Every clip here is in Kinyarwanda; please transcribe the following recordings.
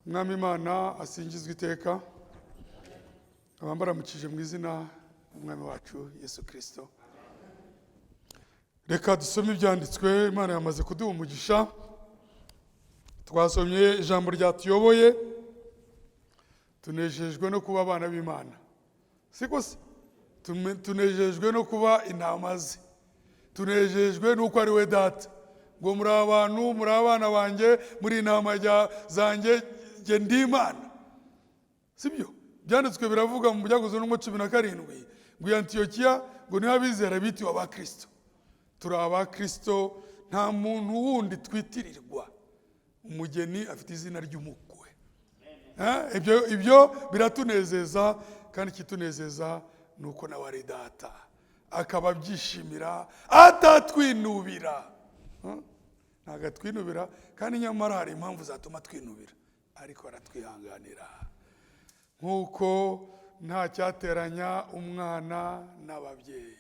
Mwami Imana asingizwe iteka, abambaramukije mu izina umwami wacu Yesu Kristo. Reka dusome ibyanditswe. Imana yamaze kuduha umugisha, twasomye ijambo ryatuyoboye, tunejejwe no kuba abana b'Imana, siko se? Tunejejwe no kuba intama ze, tunejejwe nuko ari we data, ngo muri abantu, muri abana banjye, muri intama zanjye, nge ndi Imana. Sibyo? Byanditswe biravuga mu Byakozwe n'umwe 17 ngo Antiyokiya ngo niho abizera bitiwe abakristo. Turi abakristo, nta muntu wundi twitirirwa. Umugeni afite izina ry'umukwe. Ibyo biratunezeza, kandi kitunezeza nuko nawe ari data, akaba byishimira, atatwinubira. Ntago twinubira, kandi nyamara hari impamvu zatuma twinubira, ariko aratwihanganira. Nkuko nta cyateranya umwana n'ababyeyi.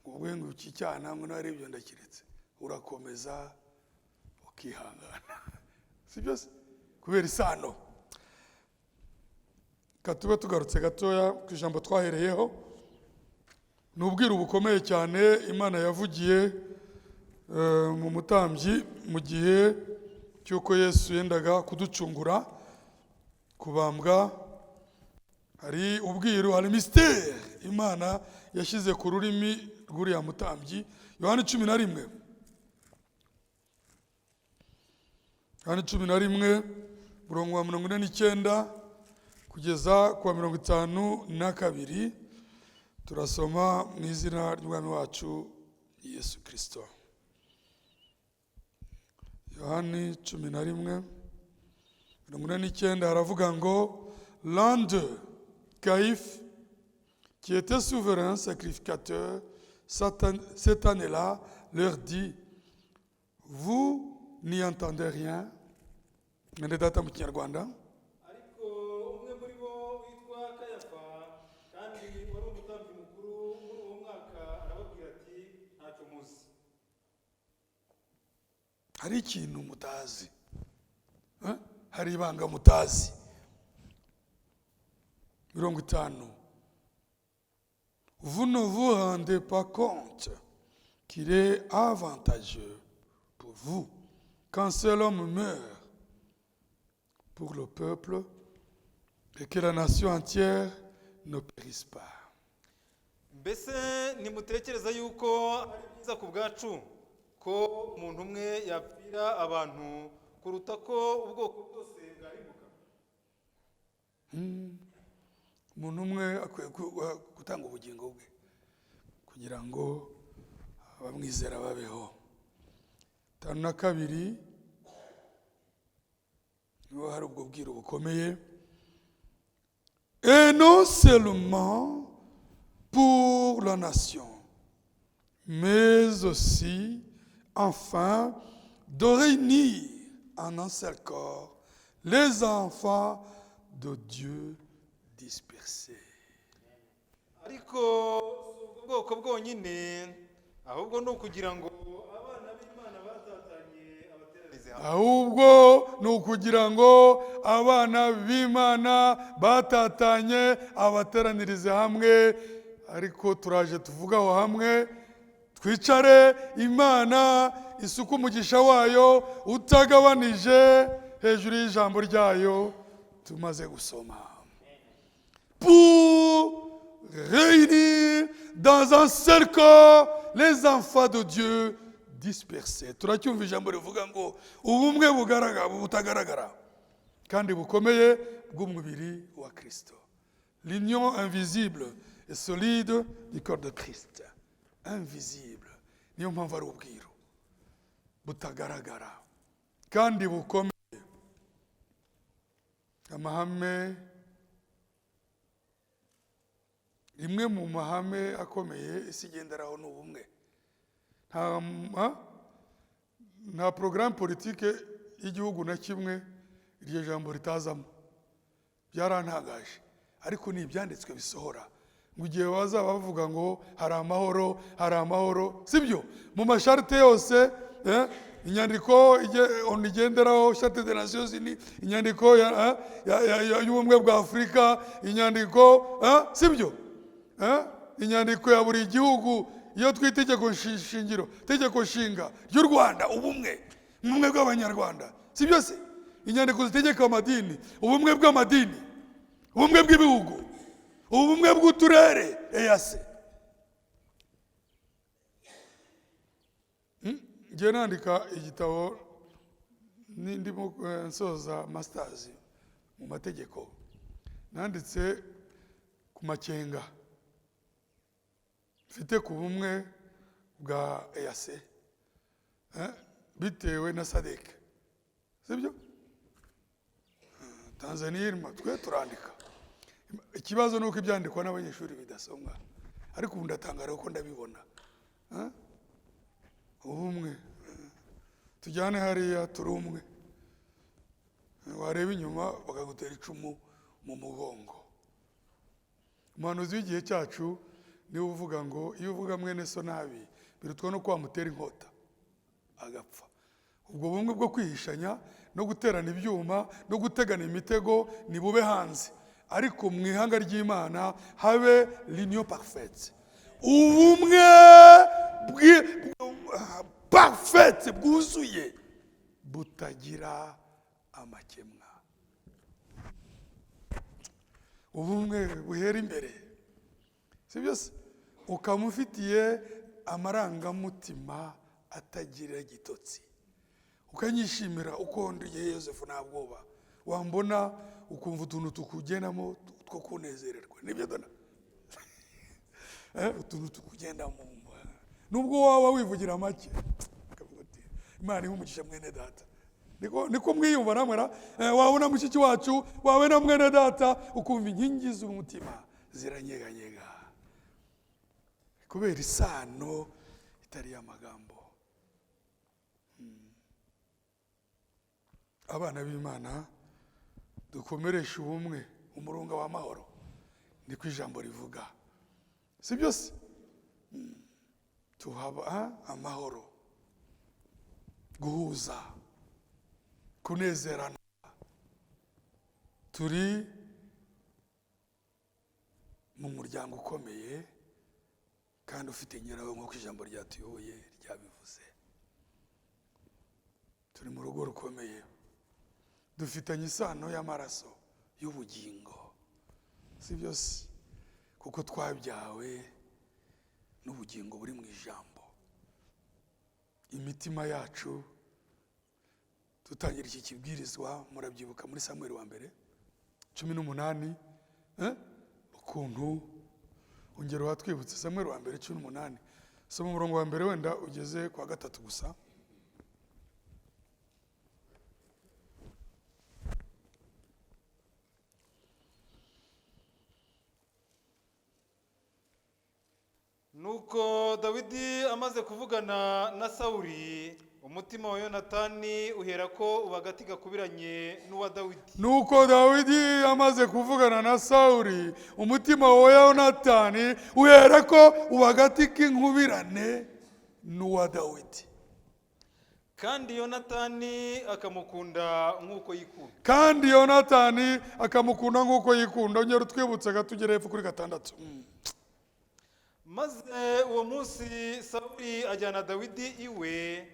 Ubwo ngo iki cyana ngo nari ibyo ndakiretse, urakomeza ukihangana. Sibyo se? Kubera isano. Katube tugarutse gatoya ku ijambo twahereyeho. Nubwira ubukomeye cyane Imana yavugiye mu mutambyi mu gihe cyuko Yesu yendaga kuducungura, kubambwa. Hari ubwiru, hari mystère Imana yashyize ku rurimi rw'uriya mutambyi. Yohana 11, Yohana 11 murongo wa 49 kugeza ku wa 52, turasoma mu izina ry'umwami wacu Yesu Kristo. Yohana 11 49 haravuga ngo l'un d'eux, Caïphe, qui était souverain sacrificateur, cette année-là, leur dit: vous n'y entendez rien. Mwene data mu Kinyarwanda. Ariko umwe muri bo witwa Kayafa, kandi wari umutambyi mukuru muri uwo mwaka, arababwira ati ntacyo muzi. Hari ikintu mutazi, hari ibanga mutazi. 50. Vous ne vous rendez pas compte qu'il est avantageux pour vous qu'un seul homme meure pour le peuple et que la nation entière ne périsse pas. Mbese nimutekereza yuko ari byiza ku bwacu ko umuntu umwe yapfira abantu kuruta ko ubwoko bwose bwarimbuka? Umuntu umwe akwiye gutanga ubugingo bwe kugira ngo abamwizera babeho. 52 niho hari ubwo bwiru bukomeye. Et non seulement pour la nation, mais aussi, enfin, de réunir en un seul corps les enfants de Dieu dispersés. Ariko ubwoko bwonyine, ahubwo no kugira ngo abana b'Imana batatanye abateranize hamwe. Ahubwo ni ukugira ngo abana b'Imana batatanye abateranirize hamwe. Ariko turaje tuvugaho hamwe, twicare, Imana isuku umugisha wayo utagabanije hejuru y'ijambo ryayo tumaze gusoma, pour réunir dans un seul corps les enfants de Dieu dispersés. Turacyumva ijambo rivuga ngo ubumwe butagaragara kandi bukomeye bw'umubiri wa Kristo. L'union invisible et solide du corps de Christ. Invisible. Niyo mpamvu ari ubwiru butagaragara kandi bukomeye. Amahame, rimwe mu mahame akomeye isi igenderaho ni ubumwe. Nta programme politique y'igihugu na kimwe iryo jambo ritazamo. Byarantangaje, ariko ni ibyanditswe bisohora. Mu gihe bazaba bavuga ngo hari amahoro, hari amahoro, sibyo? Mu masharite yose inyandiko igenderaho charte des nations unies, inyandiko y'ubumwe bwa Afurika, inyandiko sibyo, inyandiko ya buri gihugu, iyo twita itegeko shingiro, itegeko nshinga ry'u Rwanda, ubumwe bw'abanyarwanda, sibyo se? Inyandiko zitegeka amadini, ubumwe bw'amadini, ubumwe bw'ibihugu, ubumwe bw'uturere, EAC. Ngiye nandika igitabo ndimo nsoza masters mu mategeko, nanditse ku makenga mfite ku bumwe bwa EAC bitewe na SADC, sibyo? Tanzania irimo, twe turandika. Ikibazo nuko ibyandikwa n'abanyeshuri bidasomwa, ariko ubu ndatangara uko ndabibona. Ubumwe, tujyane hariya turi umwe, wareba inyuma bakagutera icumu mu mugongo. Umuhanuzi w'igihe cyacu niwe uvuga ngo iyo uvuga mwene so nabi birutwa no kwamutera inkota agapfa. Ubwo bumwe bwo kwihishanya no guterana ibyuma no gutegana imitego ni bube hanze, ariko mu ihanga ry'Imana habe l'union parfaite, ubumwe parfaite bwuzuye butagira amakemwa, ubumwe buhera imbere, sibyo se? Ukamufitiye amarangamutima atagira gitotsi, ukanyishimira uko ndiye Yosefu nta bwoba, wambona ukumva utuntu tukugendamo two kunezererwa, nibyo dona utuntu tukugendamo, nubwo waba wivugira make ukavuga uti Imana ihumugisha mwene data, niko mwiyumva namwe wabona mushiki wacu wawe na mwene data ukumva inkingi z'umutima ziranyeganyega kubera isano itari y'amagambo. Abana b'Imana dukomeresha ubumwe, umurunga w'amahoro, niko ijambo rivuga, sibyo se? Tuhaba amahoro, guhuza, kunezerana, turi mu muryango ukomeye kandi ufite nyirawo nk'uko ijambo ryatuyoboye ryabivuze. Turi mu rugo rukomeye, dufitanye isano y'amaraso y'ubugingo, sibyo se? Kuko twabyawe n'ubugingo buri mu ijambo. Imitima yacu tutangira iki kibwirizwa, murabyibuka muri Samuel wa mbere 18, ukuntu ungero watwibutse Samuel wa mbere 18, soma umurongo wa mbere wenda ugeze kwa 3 gusa. Nuko Dawidi amaze kuvugana na Sawuli, umutima wa Yonatani uhera ko ubagati gakubiranye n'uwa Dawidi. Nuko Dawidi amaze kuvugana na Sawuli, umutima wa Yonatani uhera ko ubagati k'inkubirane n'uwa Dawidi. Kandi Yonatani akamukunda nk'uko yikunda. Kandi Yonatani akamukunda nk'uko yikunda. Ongera utwibutse gatugere hepfo kuri 6. Maze uwo munsi Sawuli ajyana Dawidi iwe,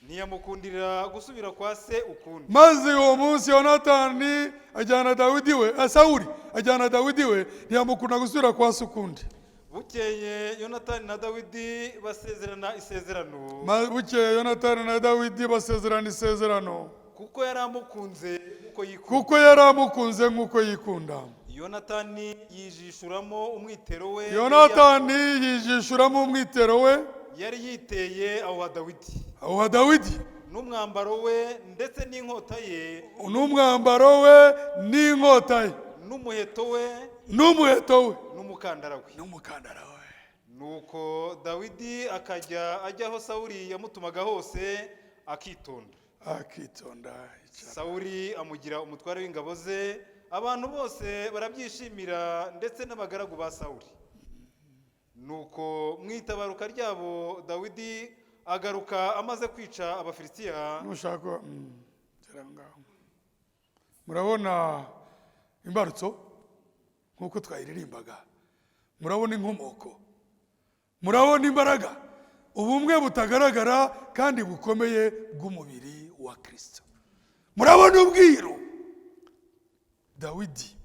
ntiyamukundira gusubira kwa se ukundi. Maze uwo munsi Yonatani ajyana Dawidi we, Sawuli ajyana Dawidi we, ntiyamukunda gusubira kwa se ukundi. Bukeye Yonatani na Dawidi basezerana isezerano. Bukeye Yonatani na Dawidi basezerana isezerano. Kuko yaramukunze nk'uko yikunda. Kuko yaramukunze nk'uko yikunda. Yonatani yijishuramo umwitero we. Yonatani yijishuramo umwitero we. Yari yiteye aho wa Dawidi. Aho wa Dawidi. N'umwambaro we ndetse n'inkota ye. N'umwambaro we n'inkota ye. N'umuheto we. N'umuheto we. N'umukandara we. N'umukandara we. Nuko Dawidi akajya ajyaho Sawuli yamutumaga hose akitonda. Akitonda. Sawuli amugira umutware w'ingabo ze. Abantu bose barabyishimira ndetse n'abagaragu ba Sawuli. Nuko mwitabaruka ryabo Dawidi agaruka amaze kwica abafilisitiya. nushaka gera ngaho. Murabona imbarutso nkuko twayiririmbaga, murabona inkomoko, murabona imbaraga, ubumwe butagaragara kandi bukomeye bw'umubiri wa Kristo. Murabona ubwiru. Dawidi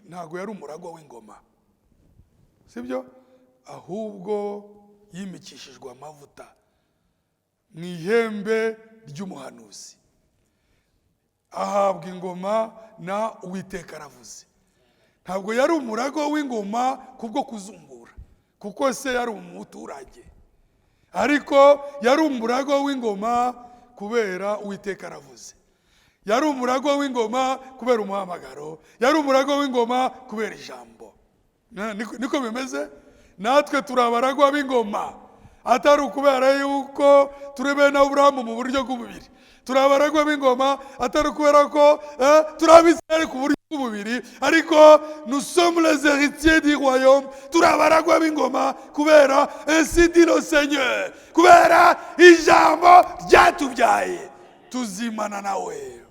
ntago yari umuragwa w'ingoma, sibyo? Ahubwo yimikishijwe amavuta mu ihembe ry'umuhanuzi, ahabwa ingoma na Uwiteka aravuze. Ntabwo yari umuragwa w'ingoma kubwo kuzungura, kuko se yari umuturage, ariko yari umuragwa w'ingoma kubera Uwiteka aravuze. Yari umuragwa w'ingoma kubera umuhamagaro, yari umuragwa w'ingoma kubera ijambo. Niko bimeze. Natwe turabaragwa b'ingoma, atari ukubera yuko turi bene Aburahamu mu buryo bw'umubiri. Turabaragwa b'ingoma atari ukubera ko turabisirayeli ku buryo bw'umubiri, ariko nous sommes les héritiers du royaume. Turabaragwa b'ingoma kubera ainsi dit le Seigneur, kubera ijambo ryatubyaye tuzimana nawe.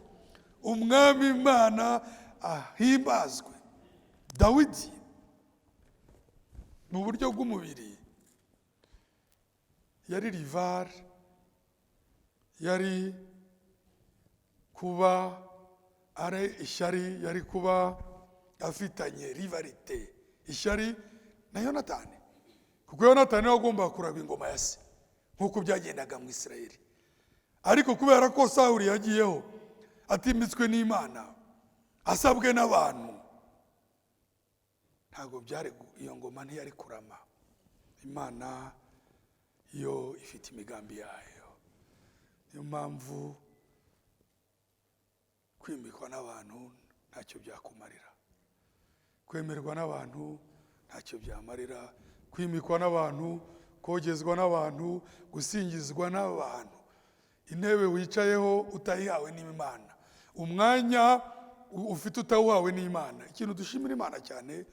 Umwami Imana ahimbazwe. Dawidi mu buryo bw'umubiri yari rival, yari kuba ari ishyari, yari kuba afitanye rivalite, ishyari na Yonatani, kuko Yonatani agomba kuraba ingoma ya se nkuko byagendaga mu Isirayeli. Ariko kubera ko Sawuli yagiyeho atimitswe n'Imana, asabwe n'abantu, ntago byari, iyo ngoma ntiyari kurama. Imana yo ifite imigambi yayo. Niyo mpamvu kwimikwa n'abantu ntacyo byakumarira, kwemerwa n'abantu ntacyo byamarira, kwimikwa n'abantu, kogezwa n'abantu, gusingizwa n'abantu. Intebe wicayeho utayihawe n'Imana, umwanya ufite utawuhawe n'Imana. Ikintu dushimira Imana cyane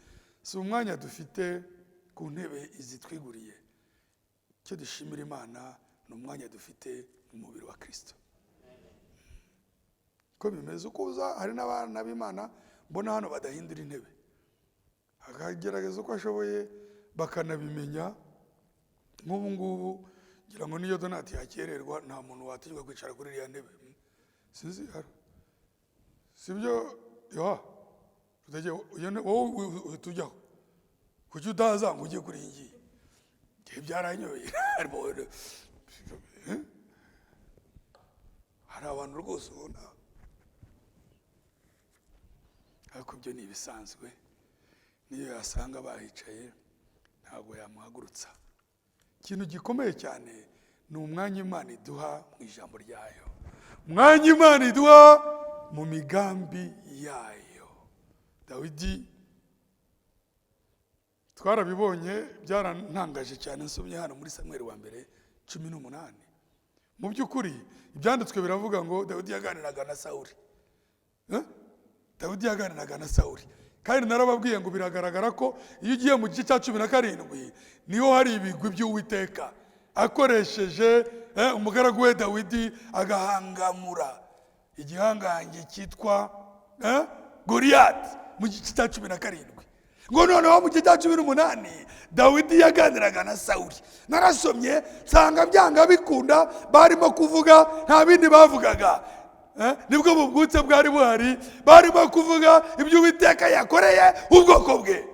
si umwanya dufite ku ntebe izitwiguriye, icyo dushimira Imana ni umwanya dufite mu mubiri wa Kristo. Ko bimeze uko uza, hari n'abana b'Imana mbona hano badahindura intebe, akagerageza uko ashoboye bakanabimenya. Nk'ubu ngubu ngira ngo niyo Donati yakererwa nta muntu wategeka kwicara kuri iriya ntebe, sinzi sibyo? Wowe tujyaho, kuki utaza ngo ujye kuri iyi ngiyi? Byaranyoye. Hari abantu rwose ubona, ariko ibyo ni ibisanzwe. Niyo yasanga bahicaye ntabwo yamuhagurutsa. Ikintu gikomeye cyane ni umwanya Imana iduha mu ijambo ryayo, umwanya Imana iduha mu migambi yayo. Dawidi twarabibonye, byarantangaje cyane nsomye hano muri Samuel wa mbere 18. Mu by'ukuri ibyanditswe biravuga ngo Dawidi yaganiraga na Sawuli. Dawidi yaganiraga na Sawuli, kandi narababwiye ngo biragaragara ko iyo ugiye mu gice cya 17 niho hari ibigwi by'Uwiteka akoresheje umugaragu we Dawidi agahangamura igihangange cyitwa Goliyati mu gice cya 17. Ngo noneho mu gice cya 18 Dawidi yaganiraga na Sawuli. Narasomye nsanga byanga bikunda barimo kuvuga, nta bindi bavugaga. Nibwo bubwutse bwari buhari, barimo kuvuga ibyo Uwiteka yakoreye ubwoko bwe.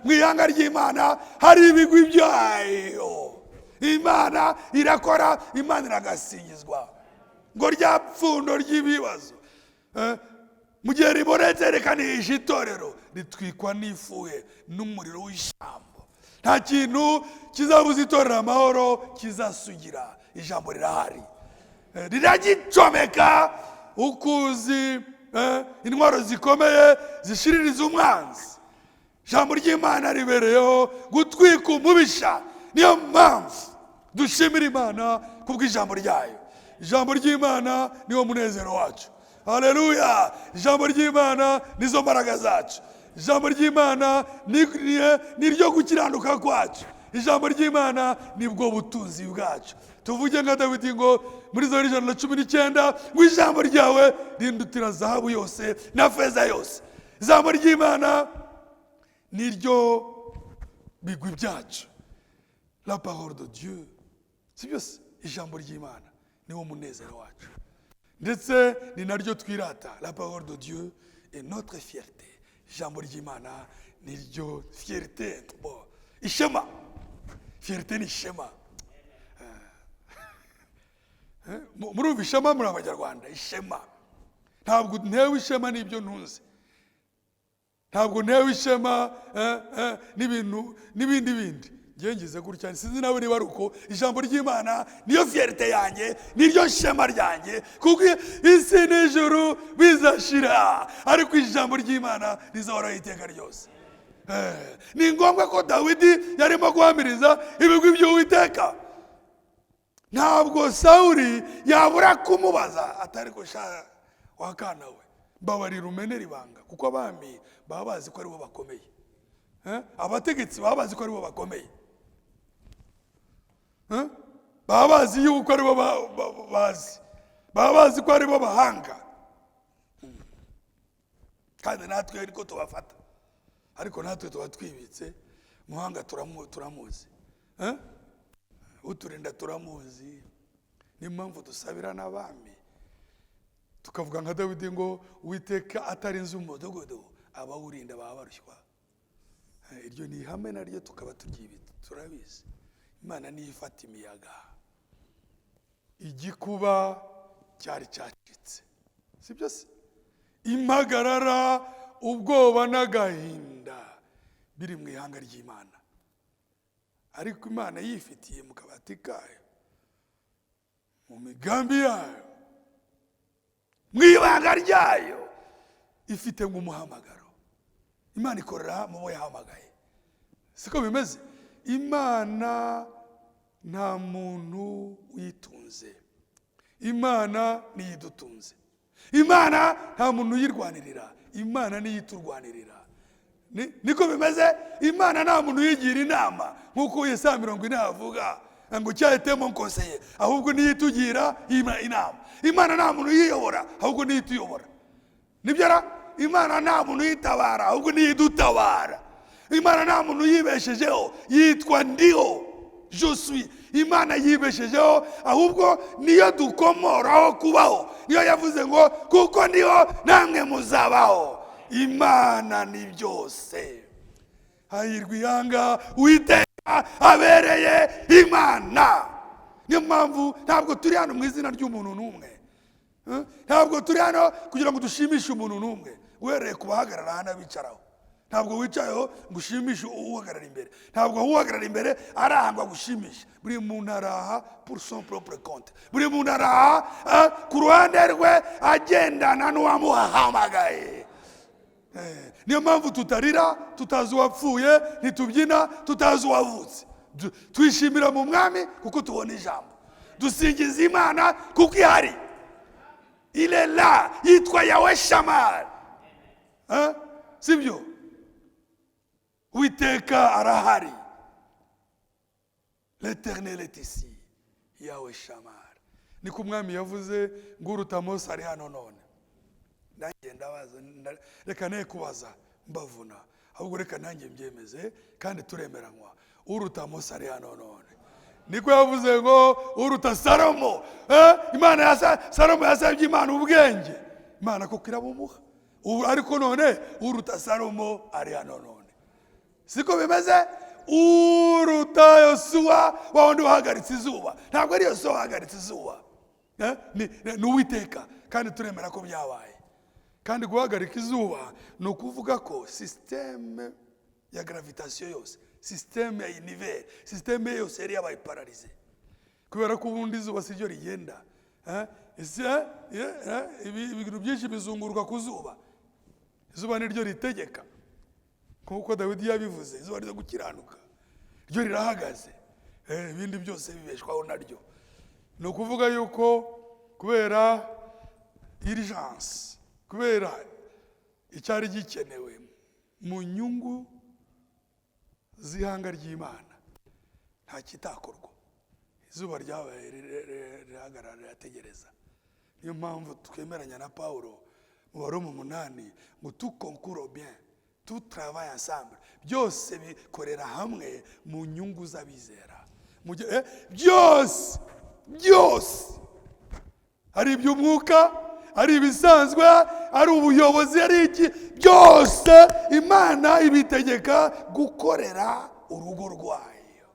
Mu ihanga ry'Imana hari ibigwi byayo. Imana irakora, Imana iragasingizwa. Ngo rya pfundo ry'ibibazo mu gihe ribonetse rekanisha itorero ritwikwa n'ifuhe n'umuriro w'ijambo. Nta kintu kizabuza itorero amahoro kizasugira. Ijambo rirahari, riragicomeka ukuzi intwaro zikomeye zishiririza umwanzi. Ijambo ry'Imana ribereyeho gutwika umubisha. Niyo mpamvu dushimira Imana kubw'ijambo ryayo. Ijambo ry'Imana niwo munezero wacu. Haleluya! Ijambo ry'Imana nizo mbaraga zacu. Ijambo ry'Imana ni ryo gukiranuka kwacu. ijambo ry'Imana nibwo butunzi bwacu. Tuvuge nka Dawidi ngo muri Zaburi 119 ngo ijambo ryawe rindutira zahabu yose na feza yose. Ijambo ry'Imana niryo bigwi byacu. La parole de Dieu, si byose ijambo ry'Imana niwo munezero wacu, ndetse ni naryo twirata. La parole de Dieu est notre fierté. Ijambo ry'Imana niryo fierté, bon, ishema. Fierté ni ishema. Murumva ishema muri Abanyarwanda, ishema. Ntabwo ntewe ishema n'ibyo ntunze, ntabwo ntewe ishema n'ibindi bindi. Ngize gutya sinzi nawe niba aruko. Ijambo ry'Imana niyo fierté yanjye, niryo shema ryanjye, kuko isi n'ijuru bizashira, ariko ijambo ry'Imana rizahoraho iteka ryose. Ni ngombwa ko Dawidi yarimo guhamiriza ibigwi by'Uwiteka. Ntabwo Sawuli yabura kumubaza atari ko sha wakana we, mbabarira umenera ibanga, kuko abami baba bazi ko ari bo bakomeye, abategetsi baba bazi ko ari bo bakomeye, baba bazi yuko ari bo bazi, baba bazi ko ari bo bahanga, kandi natwe ariko tubafata, ariko natwe tuba twibitse. Muhanga turamuzi, uturinda turamuzi. Ni mpamvu dusabira n'abami, tukavuga nka Dawidi ngo Uwiteka atarinze umudugudu abawurinda baba barushywa. Iryo ni ihame naryo tukaba turyibitse, turabizi. Imana niyo ifata imiyaga. Igikuba cyari cyacitse, si byose? Impagarara, ubwoba n'agahinda biri mu ihanga ry'Imana, ariko Imana yifitiye mu kabati kayo, mu migambi yayo, mu ibanga ryayo, ifite nk'umuhamagaro. Imana ikorera mu bo yahamagaye, siko bimeze? Imana nta muntu uyitunze, Imana niyo idutunze. Imana nta muntu uyirwanirira, Imana niyo iturwanirira. Niko bimeze? Imana nta muntu uyigira inama, nk'uko Yesaya 40 avuga ngo cyahitemo nkoseye, ahubwo niyo itugira inama. Imana nta muntu uyiyobora, ahubwo niyo ituyobora. Nibyo ra? Imana nta muntu uyitabara, ahubwo niyo idutabara. Imana nta muntu yibeshejeho, yitwa ndiho, je suis. Imana yibeshejeho, ahubwo niyo dukomoraho kubaho. Niyo yavuze ngo kuko ndiho namwe muzabaho. Imana ni byose. Hahirwa ihanga Uwiteka abereye Imana. Niyo mpamvu ntabwo turi hano mu izina ry'umuntu n'umwe, ntabwo turi hano kugira ngo dushimishe umuntu n'umwe. Uhereye ku bahagarara hano bicaraho, ntabwo wicayeho ngo ushimishe uhagarara imbere, ntabwo uhagarara imbere arahangwa gushimisha. Buri muntu araha pour son propre compte, buri muntu araha ku ruhande rwe agendana n'uwamuhamagaye. Niyo mpamvu tutarira tutazi uwapfuye, ntitubyina tutazi uwavutse. Twishimira mu mwami kuko tubona ijambo, dusingiza Imana kuko ihari. Il est là, yitwa Yahweh Shammah, sibyo? Uwiteka arahari. L'Éternel est ici, Yahweh Shammah. Niko umwami yavuze ngo uruta Mose ari hano none. Nanjye ndabaza, reka ne kubaza mbavuna, ahubwo reka nanjye mbyemeze kandi turemeranywa. Uruta Mose ari hano none. Niko yavuze ngo uruta Salomo. Imana Salomo yasabye Imana ubwenge, Imana kuko irabumuha. Ariko none uruta Salomo ari hano none. Siko bimeze? Uruta Yosuwa wa wundi wahagaritse izuba. Ntabwo ari Yosuwa wahagaritse izuba, ni Uwiteka, kandi turemera ko byabaye. Kandi guhagarika izuba ni ukuvuga ko systeme ya gravitation yose, systeme ya univers, systeme yose yari yabaye paralysé, kubera ko ubundi izuba siryo rigenda. Ibintu byinshi bizunguruka ku zuba, izuba niryo ritegeka. Nkuko Dawidi yabivuze, izuba ryo gukiranuka ryo rirahagaze, ibindi byose bibeshwaho naryo. Ni ukuvuga yuko kubera urgence, kubera icyari gikenewe mu nyungu z'ihanga ry'Imana, nta kitakorwa. Izuba ryabaye rirahagarara rirategereza. Niyo mpamvu twemeranya na Paulo mu Baroma 8 ngo tout concourt bien, tout travaille ensemble, byose bikorera hamwe mu nyungu z'abizera. byose ari iby'umwuka, ari ibisanzwe, ari ubuyobozi, ari iki, byose Imana ibitegeka gukorera urugo rwayo.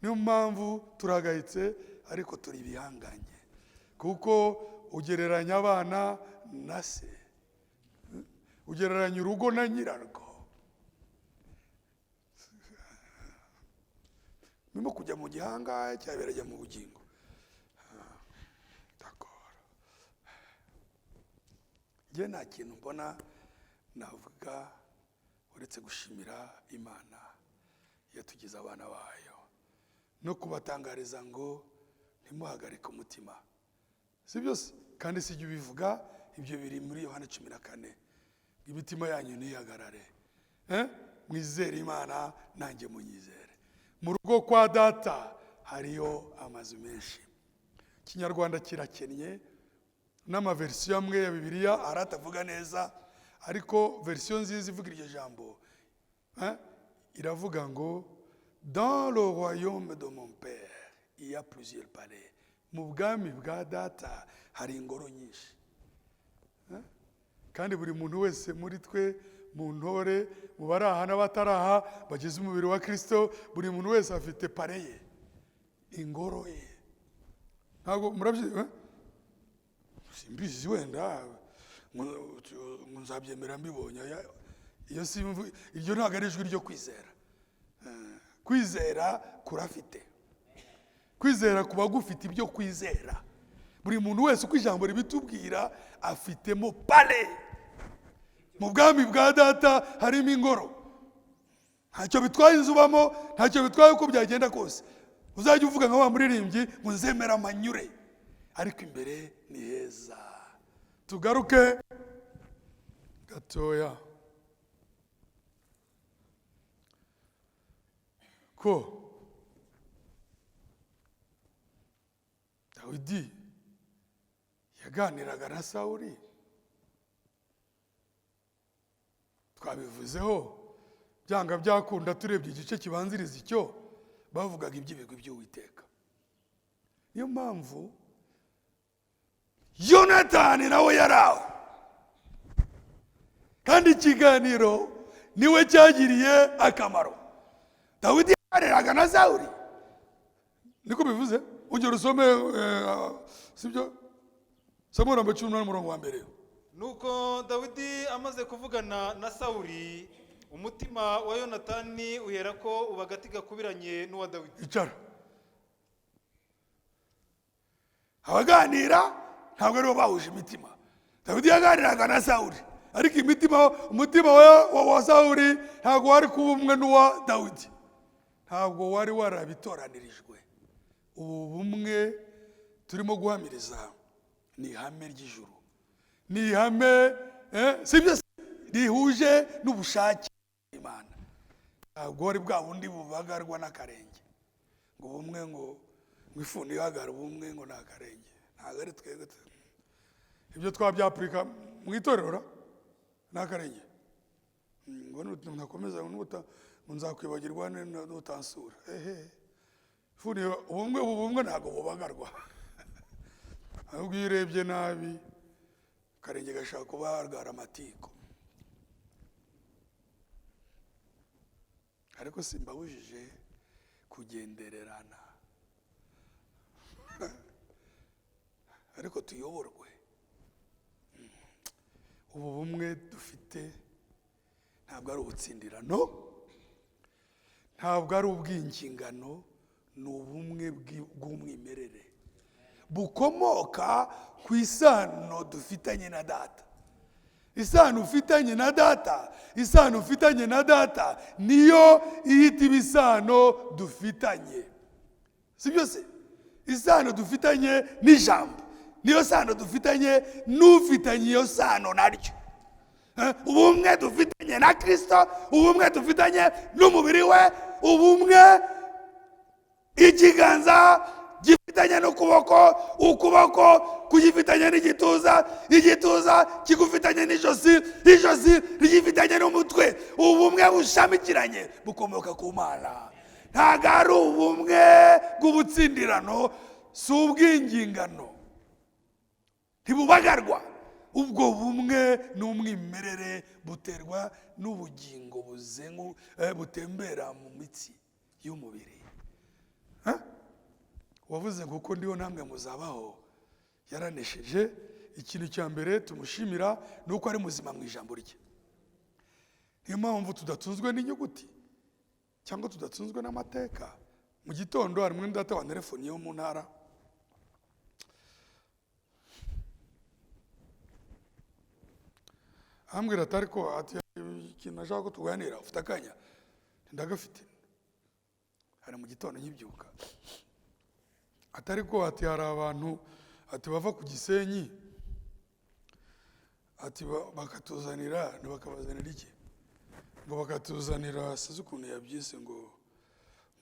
Niyo mpamvu turagayitse ariko turi bihanganye, kuko ugereranya abana na se, ugereranya urugo na nyirarwo. Nimo kujya mu gihanga cyabereye mu bugingo. Njye nta kintu mbona navuga uretse gushimira Imana yatugize abana bayo no kubatangariza ngo ntimuhagarike umutima. Si byose kandi si ibyo bivuga, ibyo biri muri Yohana 14. Imitima yanyu ntihagarare, mwizere Imana nanjye munyizere. Mu rugo kwa data hariyo amazu menshi. Kinyarwanda kirakennye, n'amaversiyo amwe ya Bibiliya aratavuga neza, ariko version nziza ivuga iryo jambo iravuga ngo dans le royaume de mon père il y a plusieurs palais. Mu bwami bwa data hari ingoro nyinshi. Kandi buri muntu wese muri twe, mu ntore, mu baraha n'abataraha bagize umubiri wa Kristo, buri muntu wese afite pare ye, ingoro ye. Ntabwo murabyibuka? Simbizi wenda ngo nzabyemera mbibonye. Iyo simvu, iryo ntabwo ari ijwi ryo kwizera. Kwizera kurafite, kwizera kuba gufite ibyo kwizera. Buri muntu wese uko ijambo ribitubwira afitemo pale. Mu bwami bwa data harimo ingoro. Ntacyo bitwaye inzubamo, ntacyo bitwaye uko byagenda kose. Uzajya uvuga nka wa muririmbyi ngo nzemera amanyure, ariko imbere ni heza. Tugaruke gatoya ko Dawidi yaganiraga na Sawuli. Twabivuzeho byanga byakunda, turebye igice kibanziriza icyo bavugaga iby'ibigwi by'Uwiteka. Niyo mpamvu Yonatani nawe yaraho, kandi ikiganiro niwe cyagiriye akamaro. Dawidi yareraga na Sawuli, niko bivuze. Ongera usome sibyo Samuel 18:1. Nuko Dawidi amaze kuvugana na Sawuli, umutima wa Yonatani uherako ubagati gakubiranye n'uwa Dawidi. Icara. Abaganira ntabwo ari bo bahuje imitima. Dawidi yaganiraga na Sawuli, ariko umutima wa Sawuli ntabwo wari kuba umwe n'uwa Dawidi. Ntabwo wari warabitoranirijwe. Ubu bumwe turimo guhamiriza ni ihame ry'ijuru, ni ihame sibyo rihuje n'ubushake Imana. Ntabwo wari bwa bundi bubagarwa n'akarenge ngo bumwe ngo mwifundi hagara bumwe ngo n'akarenge. Ntabwo ari twebwe ibyo twabyapurika mu itorero n'akarenge ngo nakomeza nzakwibagirwa n'utansura. Fundi ubumwe ntabwo bubagarwa. Ahubwo iyo urebye nabi akarenge gashaka kuba harwara amatiko. Ariko simbabujije kugendererana, ariko tuyoborwe. Ubu bumwe dufite ntabwo ari ubutsindirano, ntabwo ari ubw'ingingano, ni ubumwe bw'umwimerere bukomoka ku isano dufitanye na data. Isano ufitanye na data, isano ufitanye na data niyo ihita ibisano dufitanye. Si byose isano dufitanye n'ijambo, niyo sano dufitanye n'ufitanye iyo sano naryo. Ubumwe dufitanye na Kristo, ubumwe dufitanye n'umubiri we, ubumwe ikiganza gifitanye n'ukuboko, ukuboko kugifitanye n'igituza, igituza kigufitanye n'ijosi, ijosi rigifitanye n'umutwe. ubumwe bushamikiranye bukomoka ku Mana. ntabwo ari ubumwe bw'ubutsindirano, si ubw'ingingano, ntibubagarwa. ubwo bumwe ni umwimerere, buterwa n'ubugingo butembera mu mitsi y'umubiri. wavuze ngo uko ndiho namwe muzabaho, yaranesheje. ikintu cya mbere tumushimira ni uko ari muzima mu ijambo rye. niyo mpamvu tudatunzwe n'inyuguti cyangwa tudatunzwe n'amateka. mu gitondo hari mwene data wa telefoni yo mu ntara, ambwira ati ariko ati ikintu nashaka ko tuganira, ufite akanya? ndagafite. hari mu gitondo nkibyuka, ati ariko ati hari abantu ati bava ku Gisenyi ati bakatuzanira, bakabazanira iki? ngo bakatuzanira, size ukuntu yabyise, ngo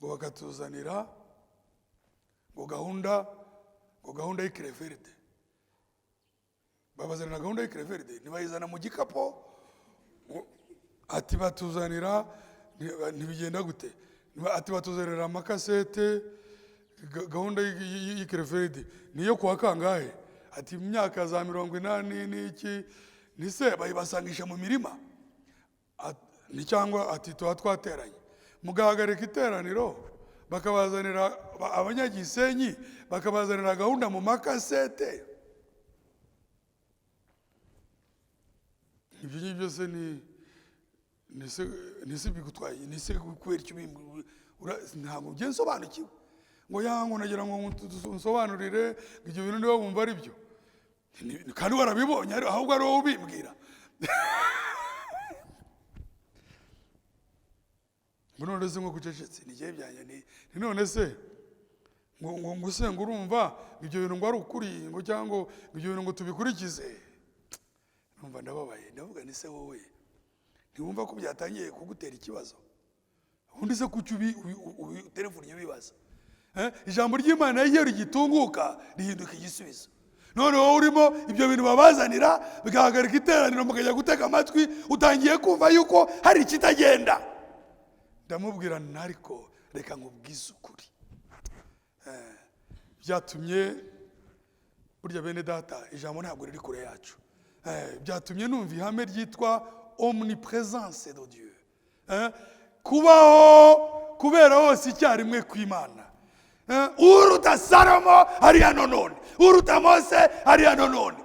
bakatuzanira ngo gahunda y'Ikireverde. babazanira gahunda y'Ikireverde, ntibayizana mu gikapo. ati batuzanira, ntibigenda gute? ati batuzanira amakasete, gahunda y'Ikireverde niyo kuwa kangahe? ati imyaka za 80 n'iki, nise bayibasangisha mu mirima. ni cyangwa ati tuba twateranye, mugahagarika iteraniro, bakabazanira abanyagisenyi, bakabazanira gahunda mu makasete. ibyo ngibyo se nise bigutwaye, nise kubera icyo ntabwo byensobanukiwe. ngo yango nagira ngo nsobanurire ibyo bintu niba wumva ari byo, kandi warabibonye ahubwo ari wowe ubimbwira. ngo none se ngo kucecetse ni gihe byanye ni none se ngo usenga urumva ibyo bintu ngo ari ukuri, ngo cyangwa ibyo bintu ngo tubikurikize. numva ndababaye, ndavuga ni se wowe ntiwumva ko byatangiye kugutera ikibazo? ubundi se kuki telefone bibaza? ijambo ry'Imana iyo rigitunguka rihinduka igisubizo. none wowe urimo ibyo bintu babazanira, bigahagarika iteraniro, mukajya gutega amatwi, utangiye kumva yuko hari ikitagenda. ndamubwira ariko reka nkubwize ukuri, byatumye burya bene data ijambo ntabwo riri kure yacu. byatumye numva ihame ryitwa omnipresence de Dieu, kubaho kubera hose icyarimwe kw'Imana. uruta Salomo ari hano none, uruta Mose ari hano none.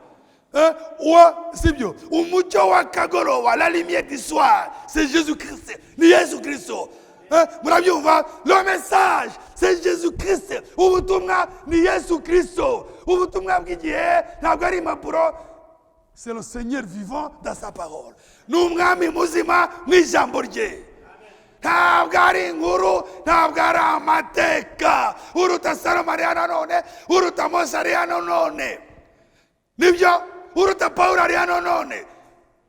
sibyo? umucyo w'akagoroba, la lumière du soir, c'est Jésus-Christ, ni Yesu Kristo. murabyumva? le message c'est Jésus-Christ. ubutumwa ni Yesu Kristo. ubutumwa bw'igihe ntabwo ari impapuro, c'est le Seigneur vivant dans sa parole. ni umwami muzima mu ijambo rye. ntabwo ari inkuru, ntabwo ari amateka. uruta Salomo ari hano none, uruta Mose ari hano none, nibyo? uruta Pawulo ari hano none,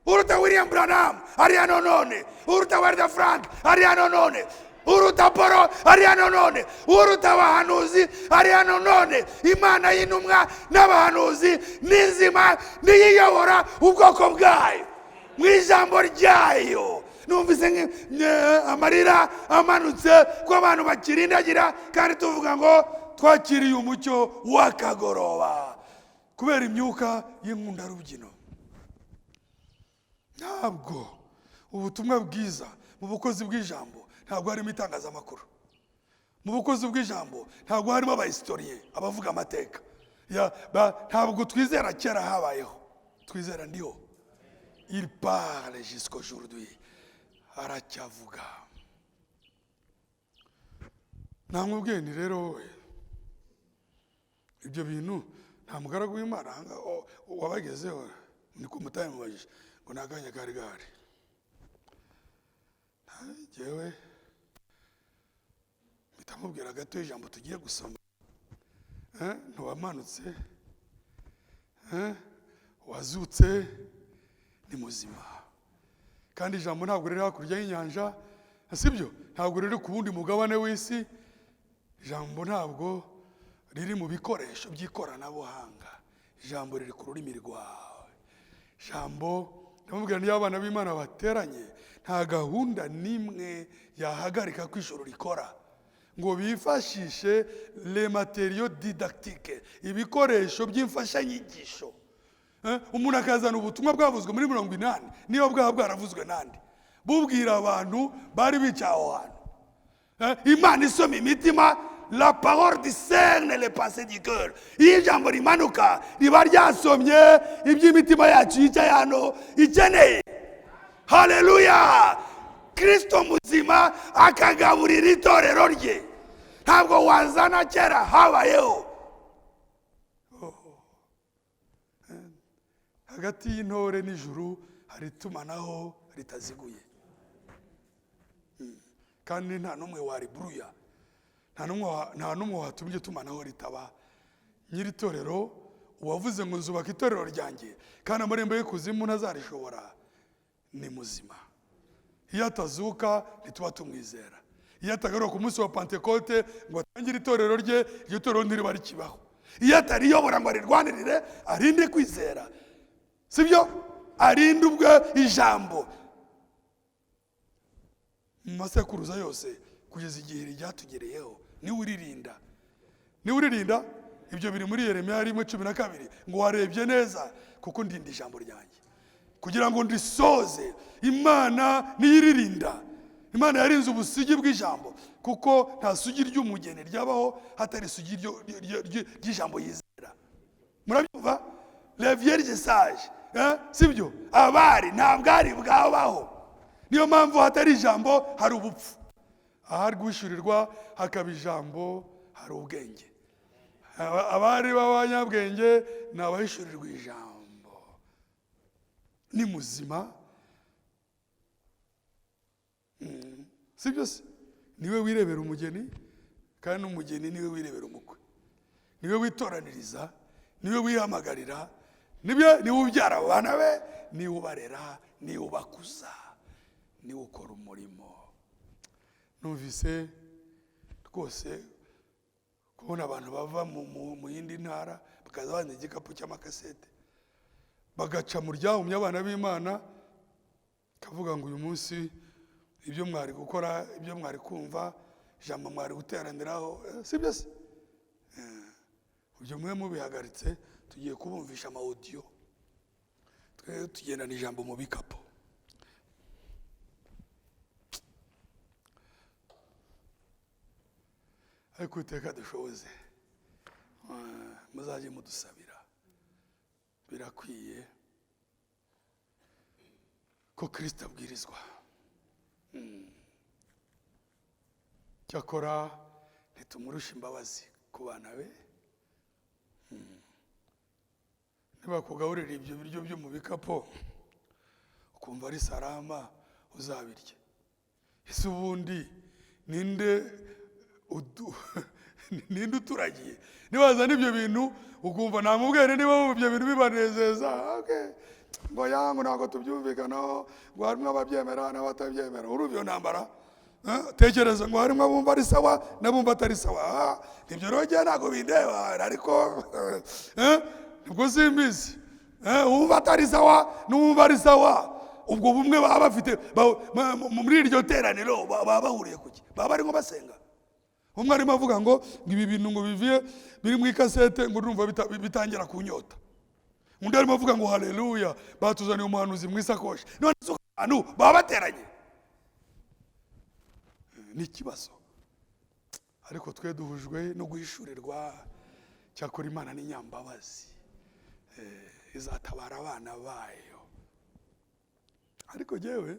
uruta William Branham ari hano none, uruta Walter Frank ari hano none, uruta Polo ari hano none, uruta abahanuzi ari hano none. Imana y'intumwa n'abahanuzi ni nzima, niyiyobora ubwoko bwayo mu ijambo ryayo. numvise amarira amanutse ko abantu bakirindagira, kandi tuvuga ngo twakiriye umucyo w'akagoroba kubera imyuka y'inkundarubyino. ntabwo ubutumwa bwiza mu bukozi bw'ijambo ntabwo harimo itangazamakuru. mu bukozi bw'ijambo ntabwo harimo abahistoriye, abavuga amateka. ntabwo twizera kera habayeho, twizera ndiho. il parle jusqu'aujourd'hui, aracyavuga. namubwiye ni rero wowe ibyo bintu nta mugaragu w'Imana wabagezeho, ni ku mutahe mubajije ngo nta kanya kari gahari. Njyewe mpita mubwira gato ijambo tugiye gusoma, ntiwamanutse, wazutse, ni muzima. kandi ijambo ntabwo riri hakurya y'inyanja, sibyo? ntabwo riri ku wundi mugabane w'isi, ijambo ntabwo riri mu bikoresho by'ikoranabuhanga, ijambo riri ku rurimi rwawe. Ijambo ndamubwira niyo abana b'Imana bateranye nta gahunda n'imwe yahagarika ko ijoro rikora, ngo bifashishe les matériaux didactiques, ibikoresho by'imfashanyigisho. Umuntu akazana ubutumwa bwavuzwe muri 80 niyo bwaba bwaravuzwe nande bubwira abantu bari bicaye aho hantu. Imana isoma imitima, la parole discerne les pensées du cœur. Iyo ijambo rimanuka riba ryasomye iby'imitima yacu yicaye hano ikeneye. Haleluya! Kristo muzima akagaburira itorero rye, ntabwo wazana kera habayeho. Hagati y'intore n'ijuru hari itumanaho ritaziguye, kandi nta n'umwe wariburuya, nta n'umwe watumye itumanaho ritaba. Nyiri itorero uwavuze ngo nzubaka itorero ryanjye kandi amarembo y'ikuzimu ntazarishobora ni muzima. Iyo atazuka ntituba tumwizera. Iyo atagaruka ku munsi wa Pentekote ngo atangire itorero rye, iryo torero ntiriba rikibaho. Iyo atariyobora ngo arirwanirire arinde kwizera, sibyo? Arinde ubwe ijambo mu masekuruza yose kugeza igihe ryatugereyeho. Niwe uririnda. Ibyo biri muri Yeremiya 1:12 ngo warebye neza kuko ndinda ijambo ryanjye kugira ngo ndisoze. Imana niyiririnda. Imana yarinze ubusigi bw'ijambo kuko nta sugi ry'umugeni ryabaho hatari sugi ry'ijambo yizera. Murabyumva? Les vierges sages, sibyo? Abari nta bwari bwabaho. Niyo mpamvu hatari ijambo hari ubupfu. Ahari gushurirwa hakaba ijambo hari ubwenge. Abari b'abanyabwenge ni abahishurirwa ijambo. Ni muzima, sibyo se? Niwe wirebera umugeni kandi umugeni niwe wirebera umukwe. Niwe witoraniriza, niwe wihamagarira, niwe ubyara abana be, niwe ubarera, niwe ubakuza, niwe ukora umurimo. Numvise rwose kubona abantu bava mu yindi ntara bakaza bazana igikapu cy'amakasete bagaca mu ryahumye abana b'Imana, kavuga ngo uyu munsi ibyo mwari gukora, ibyo mwari kumva, ijambo mwari guteraniraho, sibyo se? Ibyo mwe mubihagaritse, tugiye kubumvisha ama audio, twe tugendana ijambo mu bikapu. Ariko iteka dushoboze, muzaje mudusabira. Birakwiye ko Kristo abwirizwa. Cyakora ntitumurusha imbabazi ku bana be. Niba kugaburira ibyo biryo byo mu bikapu ukumva ari salama uzabirya. Ese ubundi ninde uturagiye? Nibaza n'ibyo bintu ukumva nta mubwene niba ibyo bintu bibanezeza, ngo yangu ntabwo tubyumvikanaho, ngo harimo ababyemera n'abatabyemera. Urubyo ntambara. Tekereza ngo harimo abumva ari sawa n'abumva atari sawa. Ibyo rero njye ntabwo bindeba, ariko nibwo simbizi. Uwumva atari sawa n'uwumva ari sawa, ubwo bumwe baba bafite muri iryo teraniro baba bahuriye kuki? Baba barimo basenga. Umwe arimo avuga ngo ibi bintu ngo biviye biri mu ikasete ngo urumva bitangira kunyota. Undi arimo avuga ngo haleluya batuzaniye umuhanuzi mu isakoshi. None abantu baba bateranye. Ni ikibazo. Ariko twe duhujwe no guhishurirwa. Cyakora Imana ni nyambabazi, izatabara abana bayo. Ariko jewe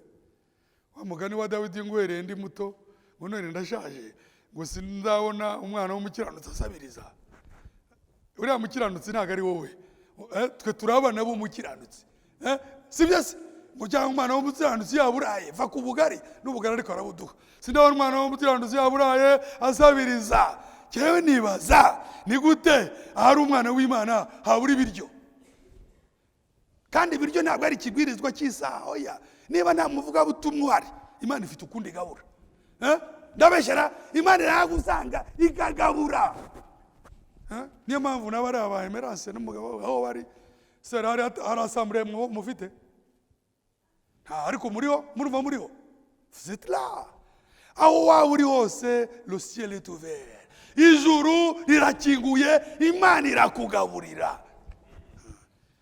wa mugani wa Dawidi ngwereye ndi muto, ngo none ndashaje, ngo sindabona umwana w'umukiranutsi asabiriza. Uriya mukiranutsi ntago ari wowe. Twe turabana b'umukiranutsi. Sibyo se? Ngo cyangwa umwana w'umukiranutsi yaburaye va ku bugari n'ubugari ariko arabuduha. Sindabona umwana w'umukiranutsi yaburaye asabiriza. Cyewe nibaza ni gute ahari umwana w'Imana habura ibiryo? Kandi ibiryo ntabwo ari ikibwirizwa cy'isaha. Oya, niba nta muvuga butumwa uhari, Imana ifite ukundi gahura. ndabeshyera imana iragusanga ikagabura. Niyo mpamvu n'abari aba Emerance n'umugabo aho bari se hari assemblée mufite ariko muriho murumva muriho vous êtes là aho waba uri hose le ciel est ouvert, ijuru rirakinguye, imana irakugaburira.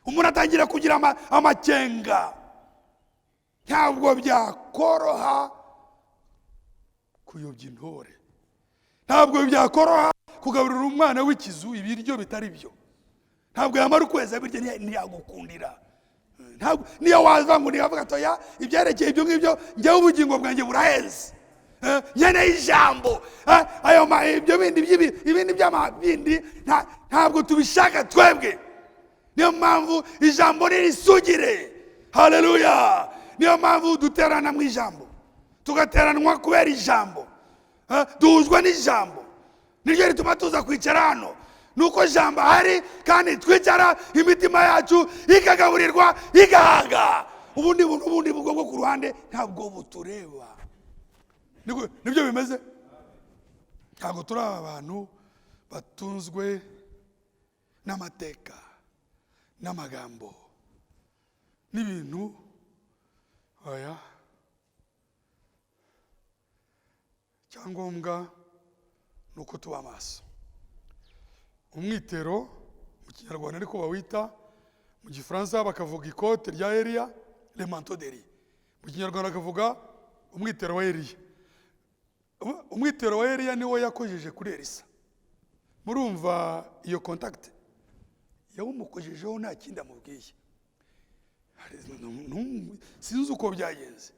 Umuntu atangira kugira amakenga, ntabwo byakoroha kuyobya intore, ntabwo byakoroha kugaburira umwana w'ikizu ibiryo bitari byo, ntabwo yamara ukwezi abirya ntiyagukundira. Niyo waza ngo niyavuga atoya ibyerekeye ibyo ngibyo njyewe ubugingo bwanjye buraheze, nkeneye ijambo, ayo ibyo ibindi by'amabindi ntabwo tubishaka twebwe. Niyo mpamvu ijambo nirisugire. Haleluya. Niyo mpamvu duterana mu ijambo, tugateranwa kubera ijambo, duhuzwa n'ijambo. Niryo rituma tuza kwicara hano, nuko ijambo hari kandi twicara imitima yacu ikagaburirwa igahaga. Ubundi bwo ku ruhande ntabwo butureba. Nibyo bimeze. Ntabwo turi abantu batunzwe n'amateka n'amagambo n'ibintu. Oya, cyangombwa nuko tuba maso. Umwitero mu Kinyarwanda ariko bawita, mu Gifaransa bakavuga ikote rya Eliya, le manteau d'Élie. Mu Kinyarwanda bakavuga umwitero wa Eliya. Umwitero wa Eliya niwo yakojeje kuri Elisa. Murumva iyo contact yawumukojejeho nta kindi amubwiye. Sinzi uko byagenze.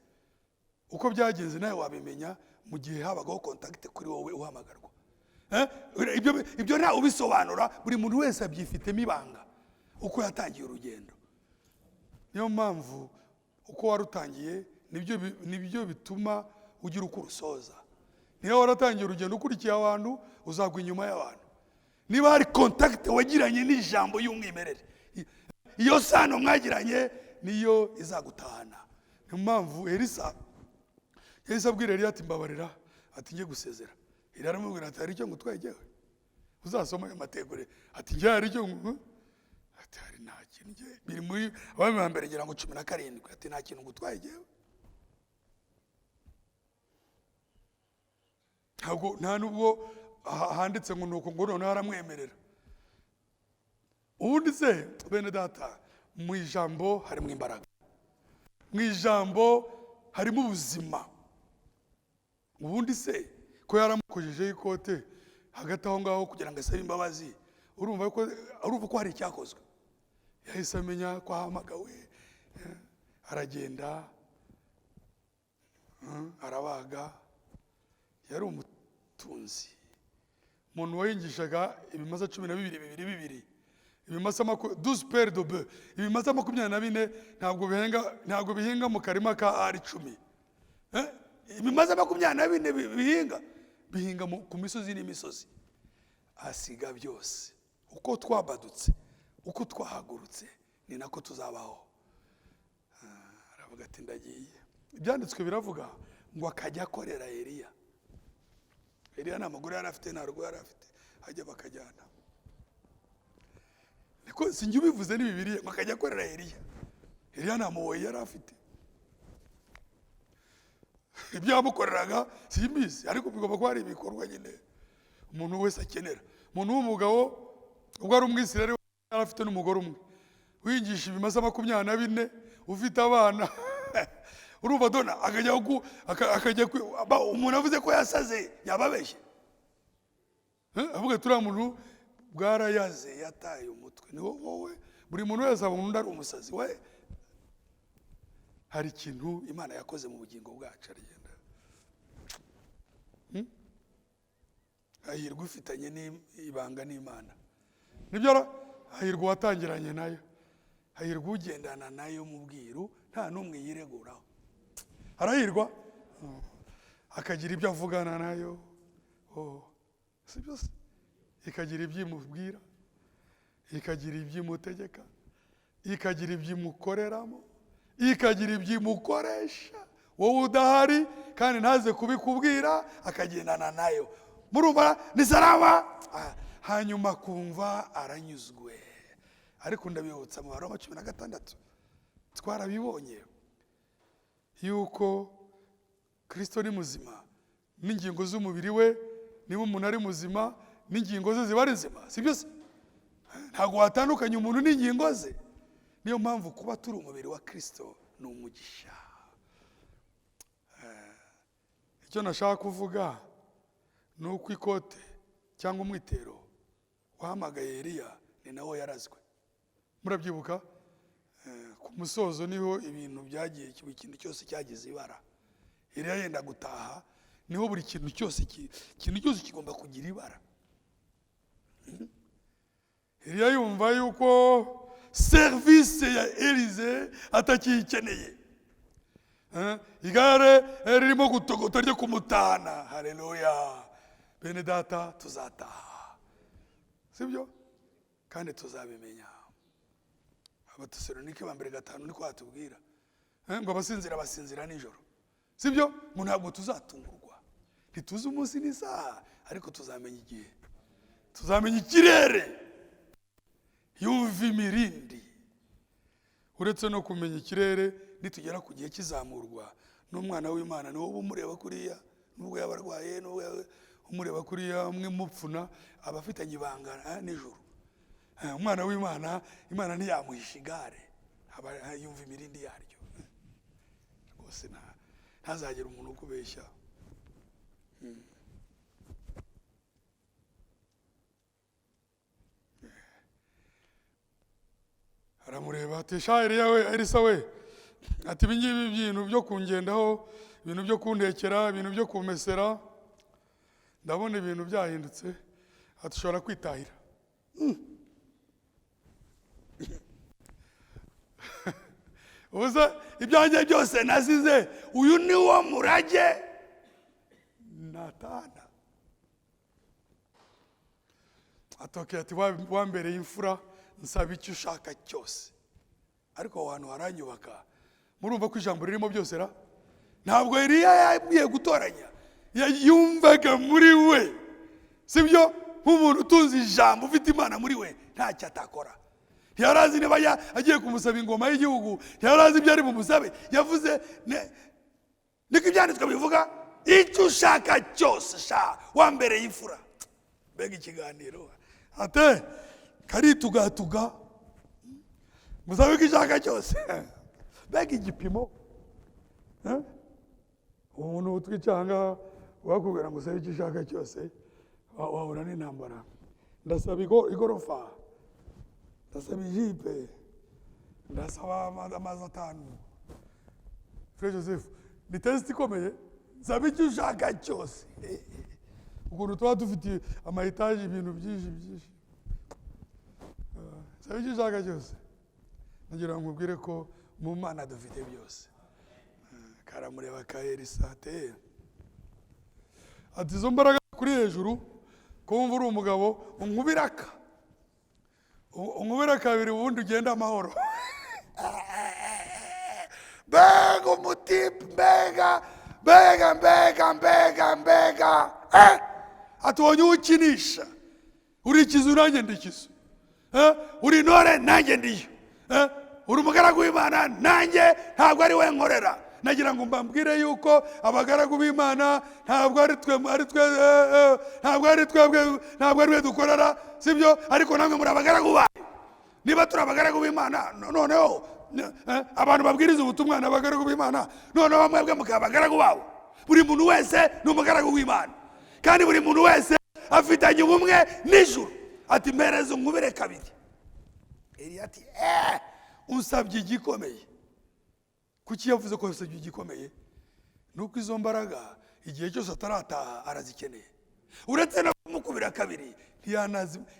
Uko byagenze nawe wabimenya mu gihe habagaho contact kuri wowe uhamagarwa. Ibyo nta ubisobanura, buri muntu wese abyifitemo ibanga uko yatangiye urugendo. Niyo mpamvu uko warutangiye nibyo bituma ugira uko urusoza. Niyo waratangiye urugendo ukurikiye abantu, uzagwa inyuma y'abantu. Niba hari contact wagiranye n'ijambo y'umwimerere, iyo sano mwagiranye niyo izagutahana. Niyo mpamvu Elisa abwira Eliya ati mbabarira, ati ngiye gusezera. Eliya aramubwira ati hari icyo ngutwaye jyewe, uzasoma ayo mategeko. Ati njye hari icyo ati hari nta kintu, biri muri abami ba mbere ngira ngo 17. Ati nta kintu ngutwaye jyewe. Nta nubwo handitse ngo nuko ngo none haramwemerera. Ubundi se bene data, mu ijambo harimo imbaraga, mu ijambo harimo ubuzima. Ubundi se ko yaramukojeje ikote hagati aho ngaho kugira ngo asabe imbabazi, urumva ko hari icyakozwe. Yahise amenya ko ahamagawe, aragenda, arabaga. Yari umutunzi, umuntu wahingishaga ibimasa 12 ibimasa 12 paires de bœufs. Ibimasa 24 ntabwo bihinga mu karima ka ari 10. Ibimasa 24 bihinga ku misozi n'imisozi. Asiga byose. Uko twabadutse, uko twahagurutse, ni nako tuzabaho. Aravuga ati ndagiye. Ibyanditswe biravuga ngo akajya akorera Eliya. Eliya nta mugore yari afite, nta rugo yari afite, hajya bakajyana. Niko sinjye ubivuze ni Bibiliya, bakajya akorera Eliya. Eliya nta muwoyi yari afite. Ibyo yamukoreraga simbizi, ariko bigomba kuba ari ibikorwa nyine umuntu wese akenera. Umuntu w'umugabo ubwo ari umwisirayeli yari afite n'umugore umwe, wigisha ibimasa 24, ufite abana. Urumva dona akajya umuntu avuze ko yasaze yababeshye. Avuga turiya muntu bwarayaze yataye umutwe. Ni wowe buri muntu wese aba umuntu ari umusazi. We hari ikintu Imana yakoze mu bugingo bwacu arigenda. Ahirwa ufitanye n'ibanga n'Imana. Nibyo ahirwa watangiranye nayo, ahirwa ugendana nayo mu bwiru, nta numwe yireguraho. Arahirwa akagira ibyo avugana nayo, si byose, ikagira ibyo imubwira, ikagira ibyo imutegeka, ikagira ibyo imukoreramo, ikagira ibyo imukoresha. wowe udahari kandi ntaze kubikubwira akagendana nayo. Murumva ni salama. Hanyuma kumva aranyuzwe. Ariko ndabibutsa mu Baroma 16 twarabibonye yuko Kristo ni muzima, n'ingingo z'umubiri we niba umuntu ari muzima n'ingingo ze ziba ari nzima, sibyo se? Ntabwo watandukanye umuntu n'ingingo ze. Niyo mpamvu kuba turi umubiri wa Kristo ni umugisha. Icyo nashaka kuvuga ni uko ikote cyangwa umwitero wahamagaye Eliya ni nawo yarazwe. Murabyibuka? Ku musozo niho ibintu byagiye, ikintu cyose cyagize ibara. Eliya yenda gutaha niho buri kintu cyose kigomba kugira ibara. Eliya yumva yuko service ya Elize atakiyikeneye. Igare ririmo gutogota ryo kumutana. Haleluya. Bene data tuzataha, sibyo? Kandi tuzabimenya. Abatesalonike ba mbere 5 niko hatubwira ngo basinzira nijoro, sibyo? Ngo ntabwo tuzatungurwa, ntituzi umunsi n'isaha, ariko tuzamenya igihe, tuzamenya ikirere. Yumva imirindi. Uretse no kumenya ikirere, nitugera ku gihe kizamurwa n'umwana w'Imana niwo umureba kuriya, nubwo yabarwaye, nubwo umureba kuriya umwe mupfuna abafitanye ibanga nijoro. Umwana w'Imana, Imana ntiyamuhisha igare, yumva imirindi yaryo. Rwose ntazagera umuntu ukubeshya. Aramureba ati sha Elisa we, ati ibingibi ibintu byo kungendaho, ibintu byo kundekera, ibintu byo kumesera, ndabona ibintu byahindutse, atushobora kwitahira. Uza ibyanjye byose nasize, uyu ni wo murage natana. Atokeye ati wambereye imfura, nsaba icyo ushaka cyose. Ariko aho hantu haranyubaka. Murumva ko ijambo ririmo byose ra? Ntabwo Eliya yagiye gutoranya, yumvaga muri we, sibyo? Nk'umuntu utunze ijambo, ufite Imana muri we, ntacyo atakora. Ntiyarazi niba agiye kumusaba ingoma y'igihugu, ntiyarazi ibyo ari bumusabe. Yavuze niko ibyanditswe bivuga, icyo ushaka cyose sha wambereye imfura. Mbega ikiganiro. Ate karitugatuga, musabe ko ishaka cyose. Mbega igipimo. Umuntu utwicanga wakubwira ngo usabe icyo ushaka cyose, wahura n'intambara. Ndasaba igorofa, ndasaba ijipe, ndasaba amazi 5. Frère Joseph, ni test ikomeye. Nsaba icyo ushaka cyose. Ukuntu tuba dufite amayetaje ibintu byinshi. Nsaba icyo ushaka cyose. Nagira ngo nkubwire ko mu Mana dufite byose. Karamureba ka Elisa ate ati izo mbaraga kuri hejuru, kumva uri umugabo unkubiraka, unkubira kabiri ubundi ugenda amahoro. Mbega umutipe, mbega ati wonye ukinisha, uri ikizu nanjye ndikizu, uri intore nanjye ndiyo, uri umugaragu w'Imana nanjye ntabwo ari we nkorera. Nagira ngo mbambwire yuko abagaragu b'Imana ntabwo ari we dukorera, sibyo? Ariko namwe muri abagaragu bayo. Niba turi abagaragu b'Imana, noneho abantu babwiriza ubutumwa n'abagaragu b'Imana, noneho mwebwe mukaba abagaragu babo. Buri muntu wese ni umugaragu w'Imana, kandi buri muntu wese afitanye ubumwe n'ijuru. Ati mpereza unkubire kabiri. Eliya ati unsabye igikomeye. Kuki yavuze ko yasabye igikomeye? Nuko izo mbaraga igihe cyose atarataha arazikeneye. Uretse no kumukubira kabiri,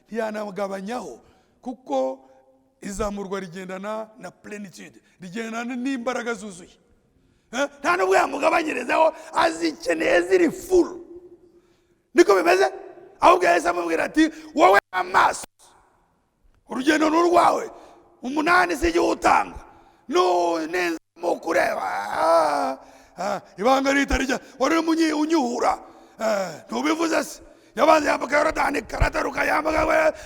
ntiyanagabanyaho, kuko izamurwa rigendana na plenitude, rigendana n'imbaraga zuzuye. Nta nubwo yamugabanyirizaho, azikeneye ziri full. Niko bimeze? Ahubwo Yesu amubwira ati wowe amaso, urugendo n'urwawe, 8 si igihe utanga, neza mu kureba. ibanga ritarya wari unyuhura ntubivuze se yabanze yambuka Yorodani karataruka yambuka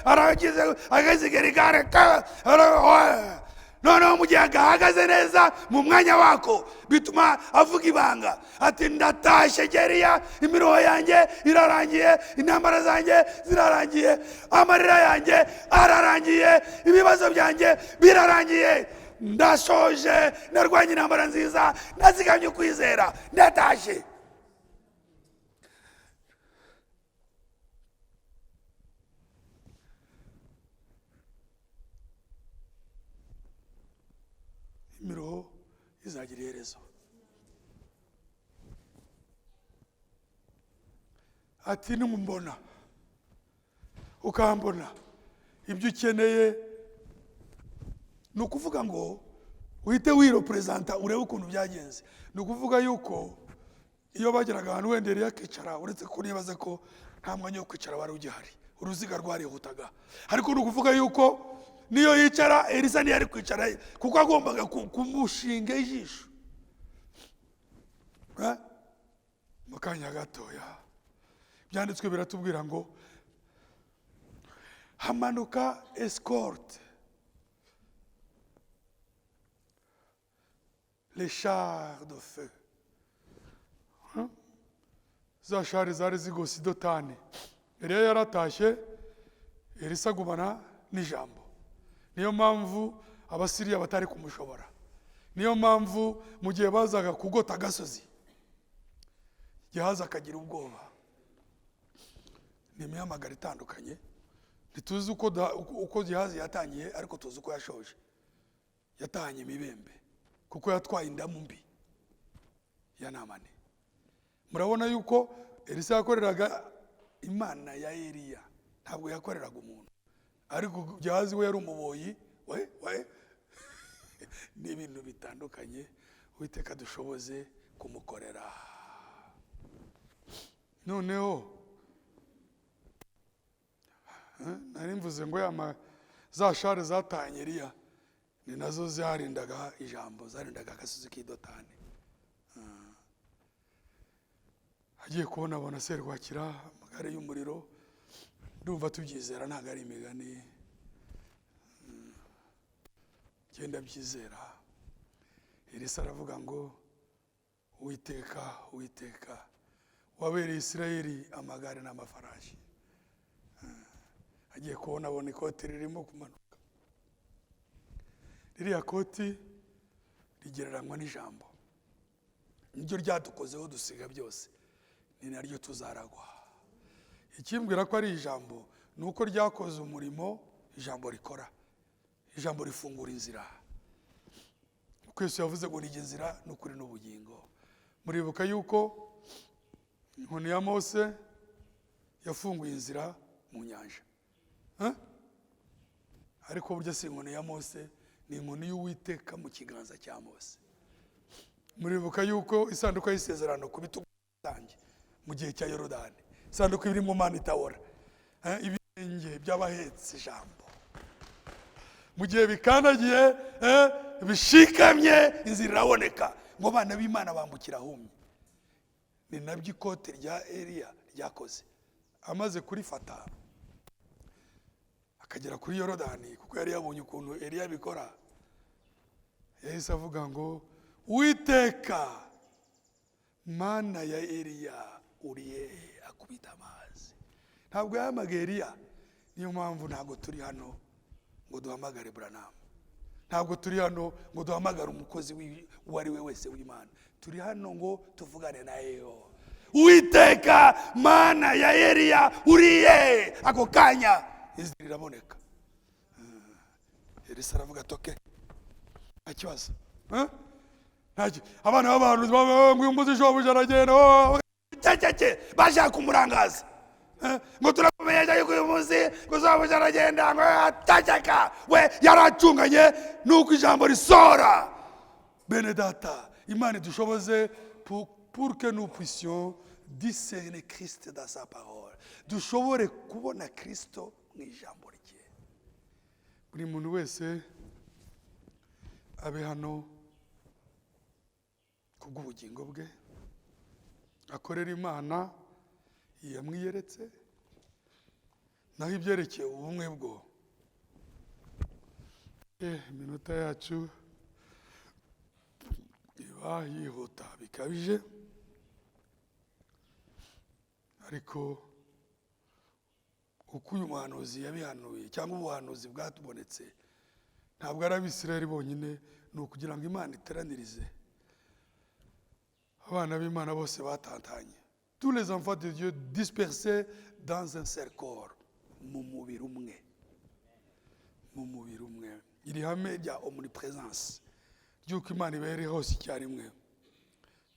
aragize agazigera igare noneho mu gihe agahagaze neza mu mwanya wako bituma avuga ibanga ati ndatashye Geriya, imiruho yanjye irarangiye, intambara zanjye zirarangiye, amarira yanjye ararangiye, ibibazo byanjye birarangiye, ndashoje, narwanye intambara nziza, nazigamye ukwizera, ndatashye. Imiruho izagira iherezo. Ati nimumbona ukambona ibyo ukeneye ni ukuvuga ngo uhite wirepresenta urebe ukuntu byagenze. Ni ukuvuga yuko iyo bageraga ahantu wenda Eliya akicara, uretse ko nibaza ko nta mwanya wo kwicara wari ugihari, uruziga rwarihutaga, ariko ni ukuvuga yuko niyo yicara Elisa ntiyari kwicara kuko agombaga kumushinga ijisho. Mu kanya gatoya byanditswe biratubwira ngo hamanuka escorte les chars de feu. Za shari zari zigose Dotani. Eliya yaratashye, Elisa agumana n'ijambo. Niyo mpamvu Abasiriya batari kumushobora. Niyo mpamvu mu gihe bazaga kugota agasozi Gehazi akagira ubwoba. Ni imihamagaro itandukanye. Ntituzi uko Gehazi yatangiye, ariko tuzi uko yashoje. Yatahanye imibembe kuko yatwaye indamu mbi ya Namani. Murabona yuko Elisa yakoreraga Imana ya Eliya, ntabwo yakoreraga umuntu. Ariko Gehazi we yari umuboyi we ni ibintu bitandukanye. Uwiteka dushoboze kumukorera. Noneho nari mvuze ngo za shari zatanye Eliya ni nazo zarindaga ijambo, zarindaga agasozi k'Idotani. Agiye kubona serwakira amagare y'umuriro, ndumva tubyizera, ntabwo ari imigani. Genda byizera. Elisa aravuga ngo Uwiteka wabereye Isirayeli amagare n'amafarashi. Agiye kubona ikoti ririmo kumanuka. Ririya koti rigereranywa n'ijambo, niryo ryadukozeho dusiga byose, ni naryo tuzaragwa. Ikimbwira ko ari ijambo ni uko ryakoze umurimo ijambo rikora. Ijambo rifungura inzira. Uko Yesu yavuze ngo nijye nzira n'ukuri n'ubugingo. Muribuka yuko inkoni ya Mose yafunguye inzira mu nyanja. Ariko burya si inkoni ya Mose, ni inkoni y'Uwiteka mu kiganza cya Mose. Muribuka yuko isanduku y'isezerano ku bitugu byanjye mu gihe cya Yorodani, isanduku iri mu mana itahora, ibirenge by'abahetse ijambo. Mu gihe bikandagiye bishikamye, inzira iraboneka ngo abana b'Imana bambukira humye. Ni nabyo ikote rya Eliya ryakoze. Amaze kurifata akagera kuri Yorodani, kuko yari yabonye ukuntu Eliya bikora, yahise avuga ngo Uwiteka Mana ya Eliya uriye, akubita amazi. Ntabwo yahamagaye Eliya. Niyo mpamvu ntabwo turi hano ngo duhamagare Branham. Ntabwo turi hano ngo duhamagare umukozi uwo ari we wese w'Imana. Turi hano ngo tuvugane na Yeho. Uwiteka Mana ya Eliya uriye. Ako kanya inzira iraboneka. Elisa aravuga toke, nta kibazo. Abana b'abantu ngo umuzi shobuja aragenda bashaka kumurangaza ngo turakumenyesha yuko uyu munsi ngo shobuja aragenda ngo atacaka. We yaracunganye nuko ijambo risora. Bene data, Imana dushoboze pour que nous puissions discerner Christ dans sa parole. Dushobore kubona Kristo mu ijambo rye. Buri muntu wese abe hano kubw'ubugingo bwe, akorera imana yamwiyeretse, naho ibyerekeye ubumwe bwo iminota yacu iba yihuta bikabije, ariko uko uyu muhanuzi yabihanuye cyangwa ubuhanuzi bwatubonetse ntabwo ari abisirayeli bonyine, ni ukugira ngo imana iteranirize abana b'imana bose batatanye, tous les enfants de Dieu dispersés dans un seul corps, mu mubiri umwe, mu mubiri umwe. Iri hame rya omnipresence ry'uko imana iba iri hose icyarimwe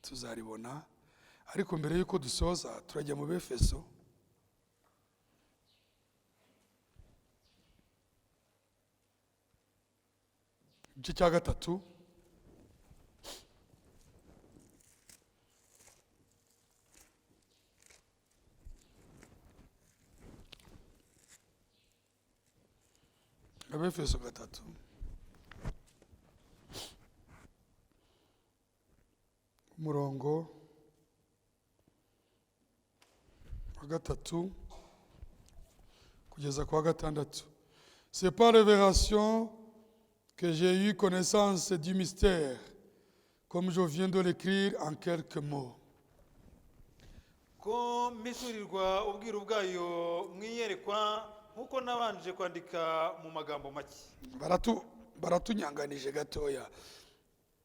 tuzaribona, ariko mbere y'uko dusoza turajya mu Befeso igice cya 3. Abefeso 3 umurongo wa 3 kugeza kwa 6. C'est par révélation que j'ai eu connaissance du mystère, comme je viens de l'écrire en quelques mots. ko mpishurirwa ubwiru bwayo mwiyerekwa nkuko nabanje kwandika mu magambo make. Baratunyanganije gatoya.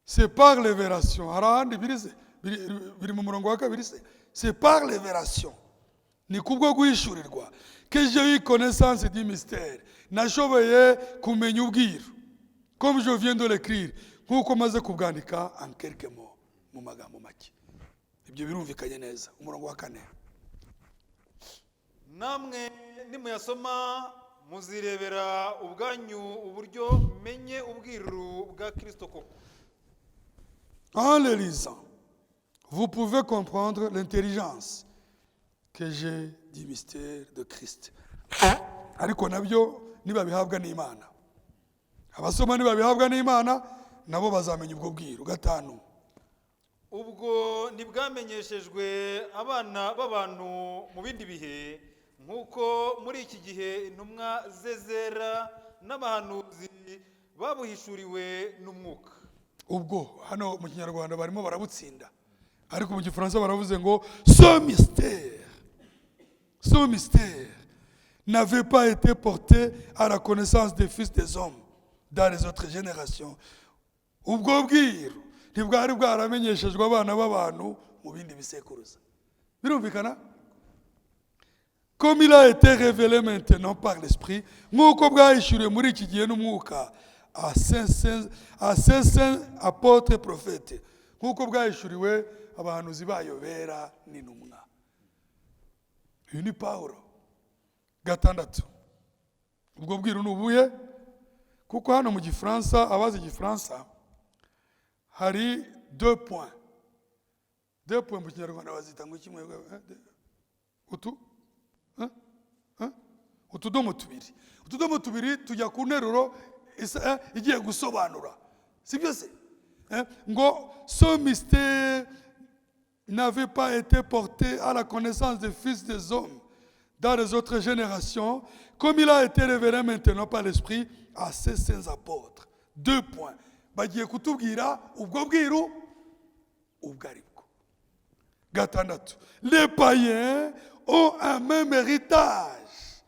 C'est par révélation. Harahandi biri mu murongo wa 2. C'est par révélation. Ni kubwo guhishurirwa que j'ai eu connaissance du mystère. Nashoboye kumenya ubwiru. Comme je viens de l'écrire, nkuko maze kubwandika en quelques mots, mu magambo make. Ibyo birumvikanye neza. Umurongo wa 4. Namwe nimuyasoma muzirebera ubwanyu uburyo menye ubwiru bwa Kristo koko. En le lisant, vous pouvez comprendre l'intelligence que j'ai du mystère de Christ. Ariko nabyo nibabihabwa n'Imana. Abasoma nibabihabwa n'Imana nabo bazamenya ubwo bwiru. 5. Ubwo nibwamenyeshejwe abana b'abantu mu bindi bihe, nkuko muri iki gihe intumwa zezera n'abahanuzi babuhishuriwe n'umwuka. Ubwo hano mu Kinyarwanda barimo barabutsinda, ariko mu Gifaransa baravuze ngo ce mystère n'avait pas été porté à la connaissance des fils des hommes dans les autres générations. Ubwo bwiru ntibwari bwaramenyeshejwe abana b'abantu mu bindi bisekuruza. Birumvikana? Comme il a été révélé maintenant par l'Esprit, nk'uko bwahishuriwe muri iki gihe n'umwuka à ces saints apôtres prophètes, nk'uko bwahishuriwe abahanuzi bayo bera n'intumwa. Uyu ni Pawulo. 6. Ubwo bwiru nubuye, kuko hano mu Gifaransa, abazi Igifaransa hari 2 points. 2 points mu Kinyarwanda bazita ngo kimwe utudomo tubiri. Utudomo tubiri tujya ku nteruro igiye gusobanura. Si byo se? Ngo ce mystère n'avait pas été porté à la connaissance des fils des hommes dans les autres générations, comme il a été révélé maintenant par l'Esprit à ces saints apôtres. 2 points. Bagiye kutubwira ubwo bwiru ubwo aribwo. 6. Les païens ont un même héritage,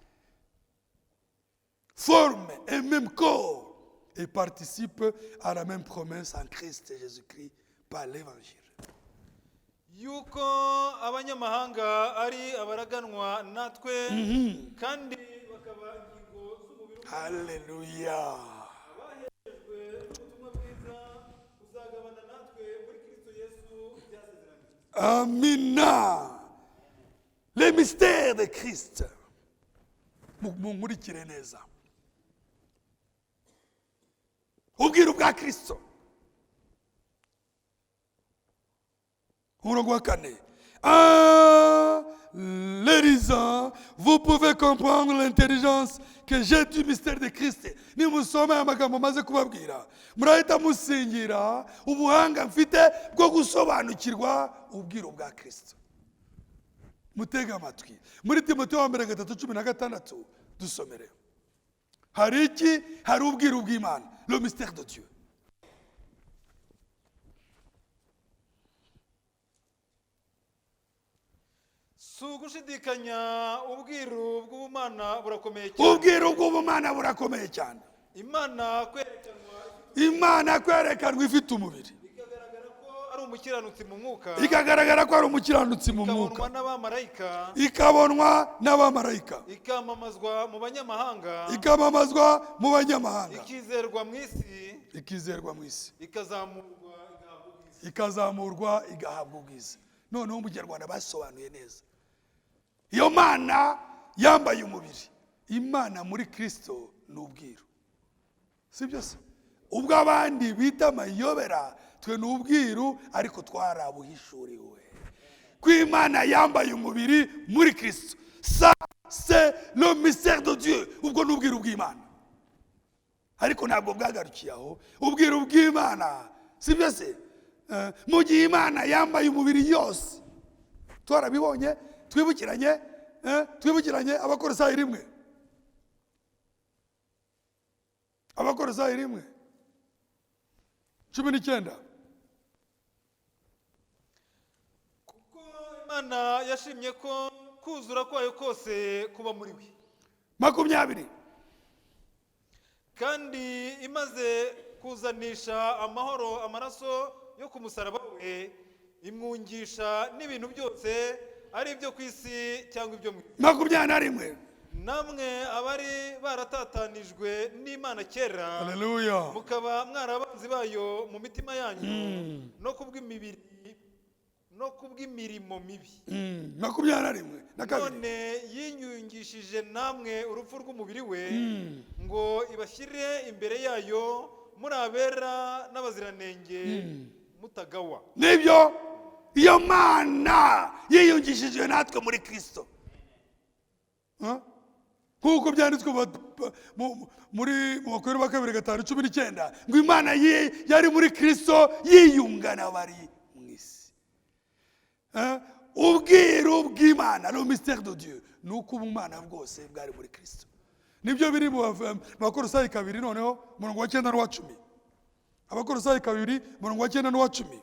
forment un même corps et participent à la même promesse en Christ Jésus-Christ par l'évangile. Yuko abanyamahanga ari abaraganwa natwe kandi bakaba ingingo z'umubiri. Hallelujah. Abahejwe n'ubutumwa bwiza uzagabana natwe muri Kristo Yesu byasezeranye. Amina. Les mystères de Christ. Munkurikire neza. Ubwiru bwa Kristo. Umurongo wa 4. En les lisant, vous pouvez comprendre l'intelligence que j'ai du mystère de Christ. Nimusome amagambo maze kubabwira, murahita musingira ubuhanga mfite bwo gusobanukirwa ubwiru bwa Kristo. mutege amatwi muri Timoteyo wa mbere 3:16 dusomere. Hari iki? Hari ubwiru bw'Imana, le mystère de Dieu. Sugushidikanya ubwiru bw'Ubumana burakomeye cyane. Ubwiru bw'Ubumana burakomeye cyane. Imana kwerekanwa ifite umubiri. Ikagaragara ko ari umukiranutsi mu mwuka. Ikabonwa n'abamarayika. Ikamamazwa mu banyamahanga. Ikizerwa mu isi. Ikazamurwa igahabwa ubwiza. Noneho mu Kinyarwanda basobanuye neza. Iyo Mana yambaye umubiri. Imana muri Kristo ni ubwiru. Sibyo se? Ubwo abandi bita amayobera, twe ni ubwiru ariko twarabuhishuriwe. Ko Imana yambaye umubiri muri Kristo. Ça c'est le mystère de Dieu. Ubwo ni ubwiru bw'Imana. Ariko ntabwo bwagarukiye aho. Ubwiru bw'Imana, sibyo se? Mu gihe Imana yambaye umubiri yose. Twarabibonye, twibukiranye Abakolosayi 1. Abakolosayi 1:19. Kuko Imana yashimye ko kuzura kwayo kose kuba muri we. 20. Kandi imaze kuzanisha amahoro amaraso yo ku musaraba we, imwungisha n'ibintu byose ari ibyo ku isi cyangwa ibyo mu isi. 21. Namwe abari baratatanijwe n'Imana kera. Haleluya. Mukaba mwarabanzi bayo mu mitima yanyu no kubw'imirimo mibi. 21. None yinyungishije namwe urupfu rw'umubiri we ngo ibashyire imbere yayo muri abera n'abaziranenge mutagawa. Nibyo iyo Mana yiyungishije natwe muri Kristo. Kuko byanditswe muri Bakorino ba 2:5-19 ngo Imana yari muri Kristo yiyunga n'abari mu isi. Ubwiru bw'Imana, le mystère de Dieu, nuko ubumana bwose bwari muri Kristo. Nibyo biri mu Bakolosayi 2 noneho 9-10. Abakolosayi 2 9-10.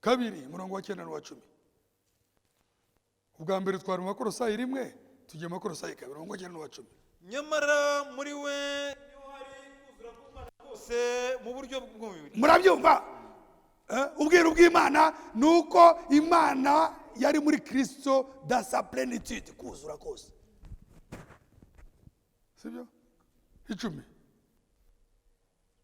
Kabiri 9-10. Ubwa mbere twari mu Bakolosayi 1, tugiye mu Bakolosayi 2 9-10. Nyamara muri we niho hari kuzura k'Imana kose mu buryo bw'umubiri. Murabyumva? Ubwiru bw'Imana nuko Imana yari muri Kristo dans sa plénitude, kuzura kose. Sibyo? 10.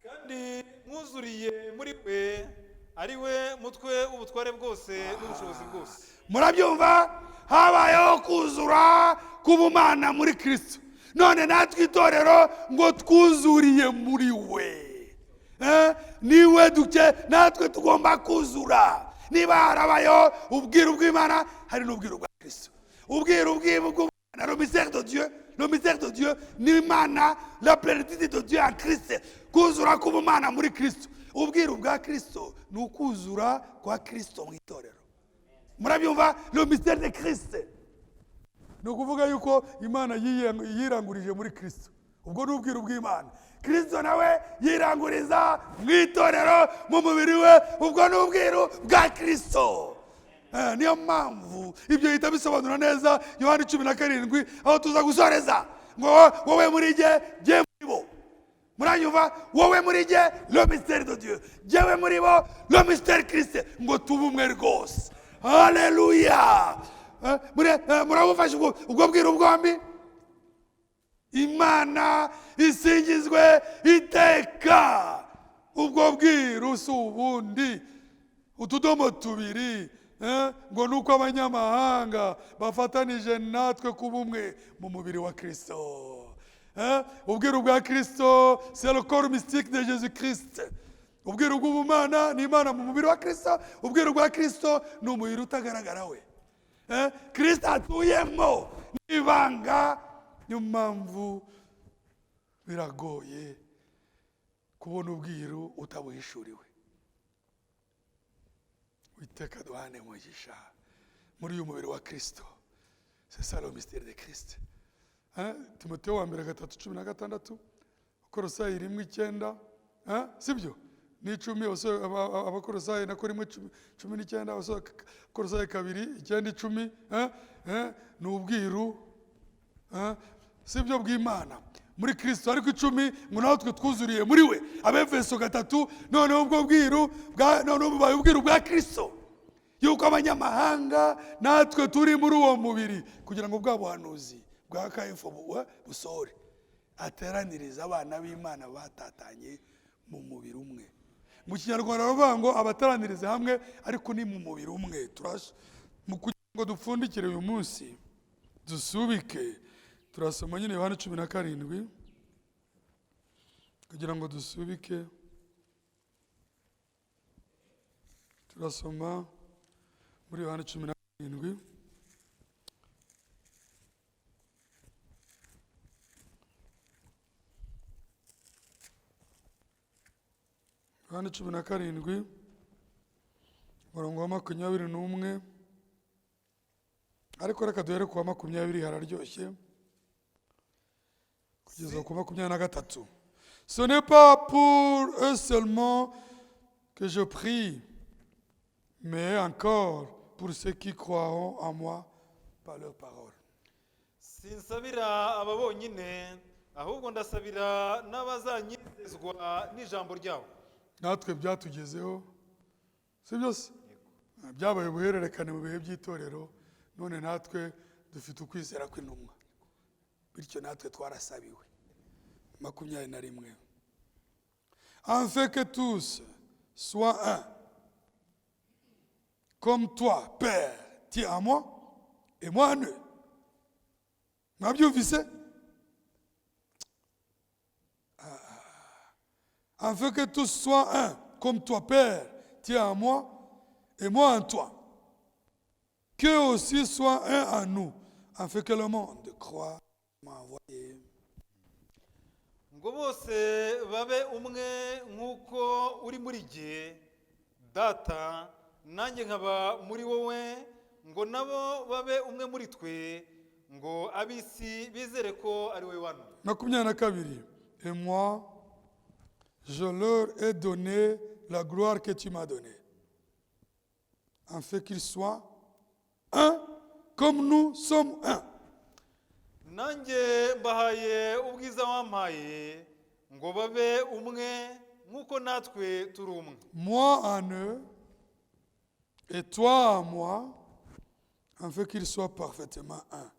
Kandi mwuzuriye muri we ari we mutwe ubutware bwose n'ubushobozi bwose. Murabyumva? Habayeho kuzura k'ubumana muri Kristo. None natwe itorero ngo twuzuriye muri we. Niwe duke natwe tugomba kuzura. Niba harabayeho ubwiru bw'Imana, hari n'ubwiru bwa Kristo. Ubwiru bw'Imana, le mystère de Dieu, le mystère de Dieu ni Imana, la plénitude de Dieu en Christ. Kuzura k'ubumana muri Kristo. Ubwiru bwa Kristo ni ukuzura kwa Kristo mu itorero. Murabyumva? Le mystère de Christ. Ni ukuvuga yuko Imana yirangurije muri Kristo. Ubwo ni ubwiru bw'Imana. Kristo nawe yiranguriza mu itorero mu mubiri we. Ubwo ni ubwiru bwa Kristo. Niyo mpamvu ibyo yita bisobanura neza Yohana 17 aho tuza gusoreza ngo wowe muri jye muri bo. Muranyumva? Wowe muri jye le mystère de Dieu, jyewe muri bo le mystère Christ, ngo tube umwe rwose. Haleluya. Murabufashe ubwo bwiru bwombi. Imana isingizwe iteka. Ubwo bwiru si ubundi utudomo tubiri ngo nuko abanyamahanga bafatanije natwe kuba umwe mu mubiri wa Kristo. Ubwiru bwa Kristo c'est le corps mystique de Jésus-Christ. Ubwiru bw'ubumana ni Imana mu mubiri wa Kristo. Ubwiru bwa Kristo ni umubiri utagaragara we. Kristo atuyemo n'ibanga. Niyo mpamvu biragoye kubona ubwiru utabuhishuriwe. Witeka duhane umugisha muri uyu mubiri wa Kristo. C'est ça le mystère de Christ. Timoteyo wa mbere 3:16, Abakolosayi 1:9, sibyo? N'icumi, Abakolosayi nako 1:19, Abakolosayi 2:9, 10, ni ubwiru, sibyo, bw'Imana muri Kristo. Ariko 10 ngo natwe twuzuriye muri we. Abefeso 3, noneho ubwo bwiru noneho bubaye ubwiru bwa Kristo, yuko abanyamahanga natwe turi muri uwo mubiri, kugira ngo bwa buhanuzi bwa Kayifa busohore, ateraniriza abana b'Imana batatanye mu mubiri umwe. Mu Kinyarwanda baravuga ngo abataraniriza hamwe ariko ni mu mubiri umwe. Mu kugira ngo dupfundikire uyu munsi dusubike, turasoma nyine Yohana 17 kugira ngo dusubike. Turasoma muri Yohana 17 Yohana 17 umurongo wa 21, ariko reka duhere ku wa 20, hararyoshye kugeza ku 23. Ce n'est pas pour eux seulement que je prie, mais encore pour ceux qui croiront en moi par leur parole. Sinsabira aba bonyine, ahubwo ndasabira n'abazanyizezwa n'ijambo ryawe. Natwe byatugezeho, si byose byabaye ubuhererekane mu bihe by'itorero, none natwe dufite ukwizera kw'intumwa, bityo natwe twarasabiwe. 21. Afin que tous soient un, comme toi, Père, tu es en moi et moi en eux. Mwabyumvise? Afin que tous soient un, comme toi, Père, tu es en moi et moi en toi. Qu'eux aussi soient un en nous, afin que le monde croie m'a envoyé. Ngo bose babe umwe nk'uko uri muri jye, Data, nanjye nkaba muri wowe, ngo nabo babe umwe muri twe, ngo ab'isi bizere ko ari wowe wantumye. 22. Et moi, je leur ai donné la gloire que tu m'as donnée, afin qu'ils soient un, comme nous sommes un. Nanjye mbahaye ubwiza wampaye, ngo babe umwe nk'uko natwe turi umwe. Moi en eux et toi en moi, afin qu'ils soient parfaitement un,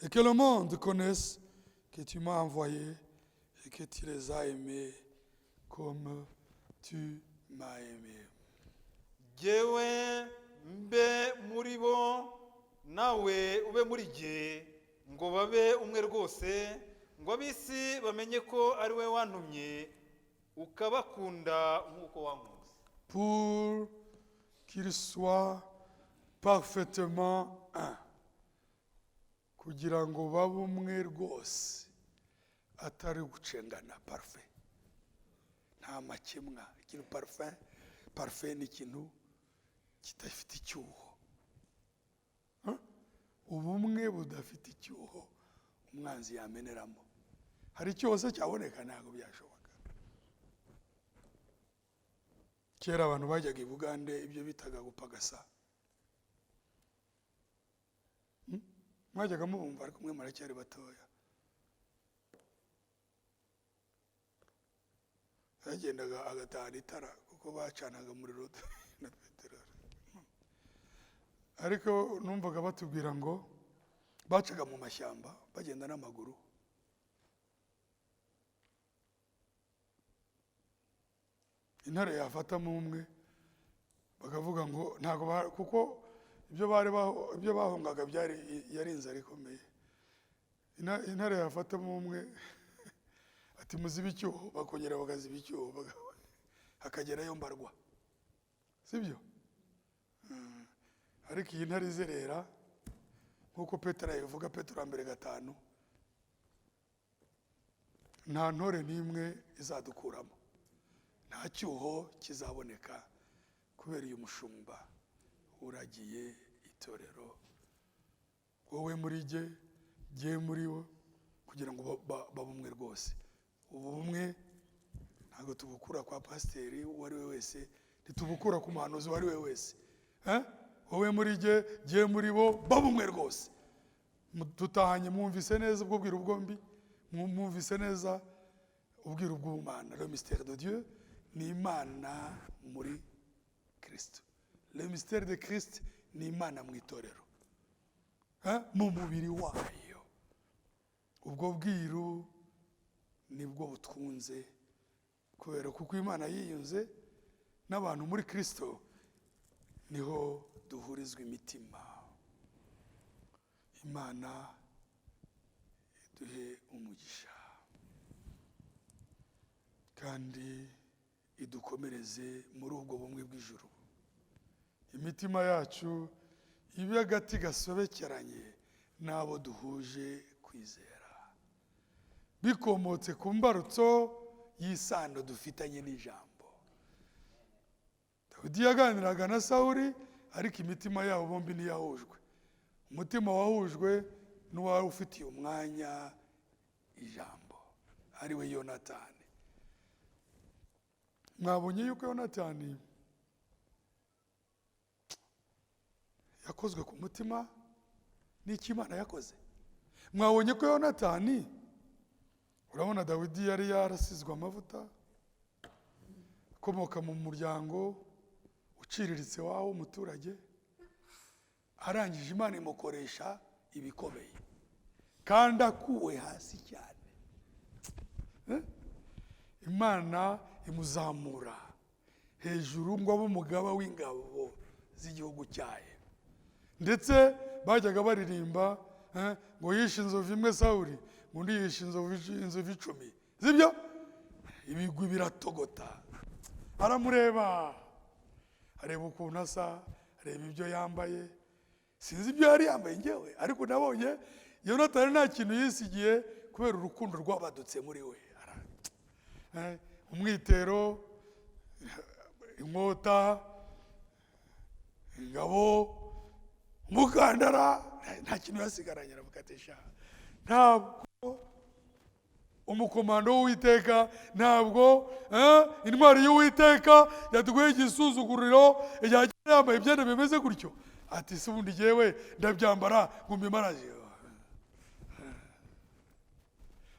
et que le monde connaisse que tu m'as envoyé et que tu les as aimés comme tu m'as aimé. Jyewe mbe muri bo, nawe ube muri jye, ngo babe umwe rwose, ngo ab'isi bamenye ko ari we wantumye, ukabakunda nk'uko wankunze. Pour qu'ils soient parfaitement un, kugira ngo babe umwe rwose, atari gucengana, parfait, nta makemwa. Ikintu parfait ni ikintu kidafite icyuho. Ubumwe budafite icyuho umwanzi yameneramo. Hari icyuho se cyaboneka? Ntabwo byashoboka. Kera abantu bajyaga i Bugande, ibyo bitaga gupagasa. Mwajyaga mubumva, ariko mwe muracyari batoya. Yagendaga agatahana itara kuko bacanaga umuriro na peteroli. Ariko numvaga batubwira ngo bacaga mu mashyamba bagenda n'amaguru. Intare yafatamo umwe bakavuga ngo ntago, kuko ibyo bahungaga yari inzara ikomeye. Intare yafatamo umwe ati muzibe icyuho, bakongera bakaziba icyuho, hakagerayo mbarwa, sibyo? Ariko iyi ntare izerera nk'uko Petero yavuga, Petero 1:5, nta ntore n'imwe izadukuramo, nta cyuho kizaboneka kubera uyu mushumba uragiye itorero, wowe muri jye muri wo, kugira ngo babe umwe rwose. Ubu bumwe ntabwo tubukura kwa pasiteri uwo ari we wese, ntitubukura ku muhanuzi uwo ari we wese. Wowe muri jye muri bo, babe umwe rwose. Tutahanye mwumvise neza ubwo bwiru bwombi, mwumvise neza ubwiru bw'Imana. Le mystère de Dieu ni Imana muri Kristo. Le mystère de Christ ni Imana mu itorero, mu mubiri wayo. Ubwo bwiru nibwo butwunze, kubera kuko Imana yiyunze n'abantu muri Kristo, niho duhurizwa imitima. Imana iduhe umugisha kandi idukomereze muri ubwo bumwe bw'ijuru. Imitima yacu ibe agati gasobekeranye n'abo duhuje kwizera, bikomotse ku mbarutso y'isano dufitanye n'ijambo. Dawidi yaganiraga na Sawuli, ariko imitima yabo bombi ntiyahujwe. Umutima wahujwe n'uwari ufitiye umwanya ijambo, ari we Yonatani. Mwabonye yuko Yonatani yakozwe ku mutima n'icyo Imana yakoze. Mwabonye ko Yonatani, urabona Dawidi yari yarasizwe amavuta, akomoka mu muryango uciriritse waho umuturage, arangije Imana imukoresha ibikomeye kandi akuwe hasi cyane. Imana imuzamura hejuru ngo abe umugaba w'ingabo z'igihugu cyayo. Ndetse bajyaga baririmba ngo yishe inzovu imwe Sawuli, undi yishe inzovu 10. Sibyo? Ibigwi biratogota. Aramureba, areba ukuntu asa, areba ibyo yambaye. Sinzi ibyo yari yambaye ngewe, ariko nabonye Yonatani nta kintu yisigiye kubera urukundo rwabadutse muri we. Umwitero, inkota, ingabo, umukandara, nta kintu yasigaranye. Aravuga ntabwo umukomando w'Uwiteka, ntabwo intwari y'Uwiteka yaduguye igisuzuguriro yagenda yambaye ibyenda bimeze gutyo. Ati se ubundi jyewe ndabyambara ngo mbimaraje.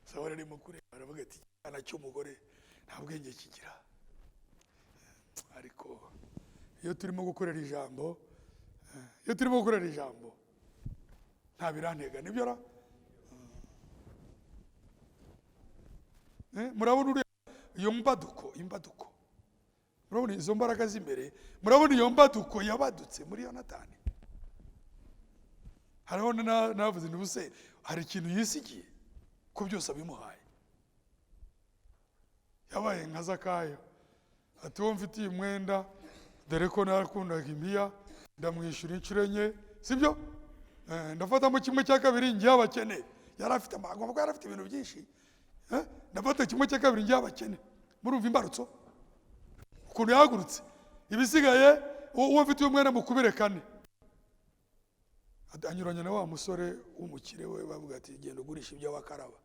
Sawuli arimo kureba, aravuga ati cyana cy'umugore nta bwenge kigira. Ariko iyo turimo gukorera ijambo, nta birantega, nibyo ra? Murabona iyo mbaduko, murabona izo mbaraga z'imbere, murabona iyo mbaduko yabadutse muri Yonatani. Hariho navuze ntibuse, hari ikintu yisigiye ko byose abimuhaye. Yabaye nka Zakayo, ati uwo mfitiye umwenda, dore ko narakundaga impiya, ndamwishyura inshuro enye. Sibyo? Ndafatamo 1/2 ngiye abakene. Yari afite amagomba ko yari afite ibintu byinshi. Ndafata 1/2 ngiye abakene. Murumva imbarutso ukuntu yahagurutse. Ibisigaye uwo mfitiye umwenda mukubire 4. Anyuranya na wa musore w'umukire we, bavuga ati genda ugurisha ibyo wakaraba.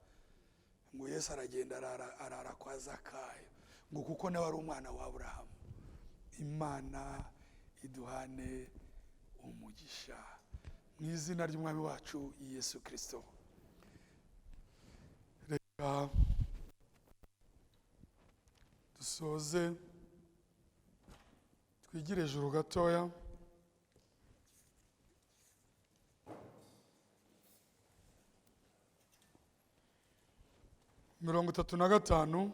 Ngo Yesu aragenda arara kwa Zakayo, ngo kuko nawe ari umwana wa Aburahamu. Imana iduhane umugisha mu izina ry'umwami wacu Yesu Kristo. Reka dusoze twigire ejuru gatoya. Mirongo 35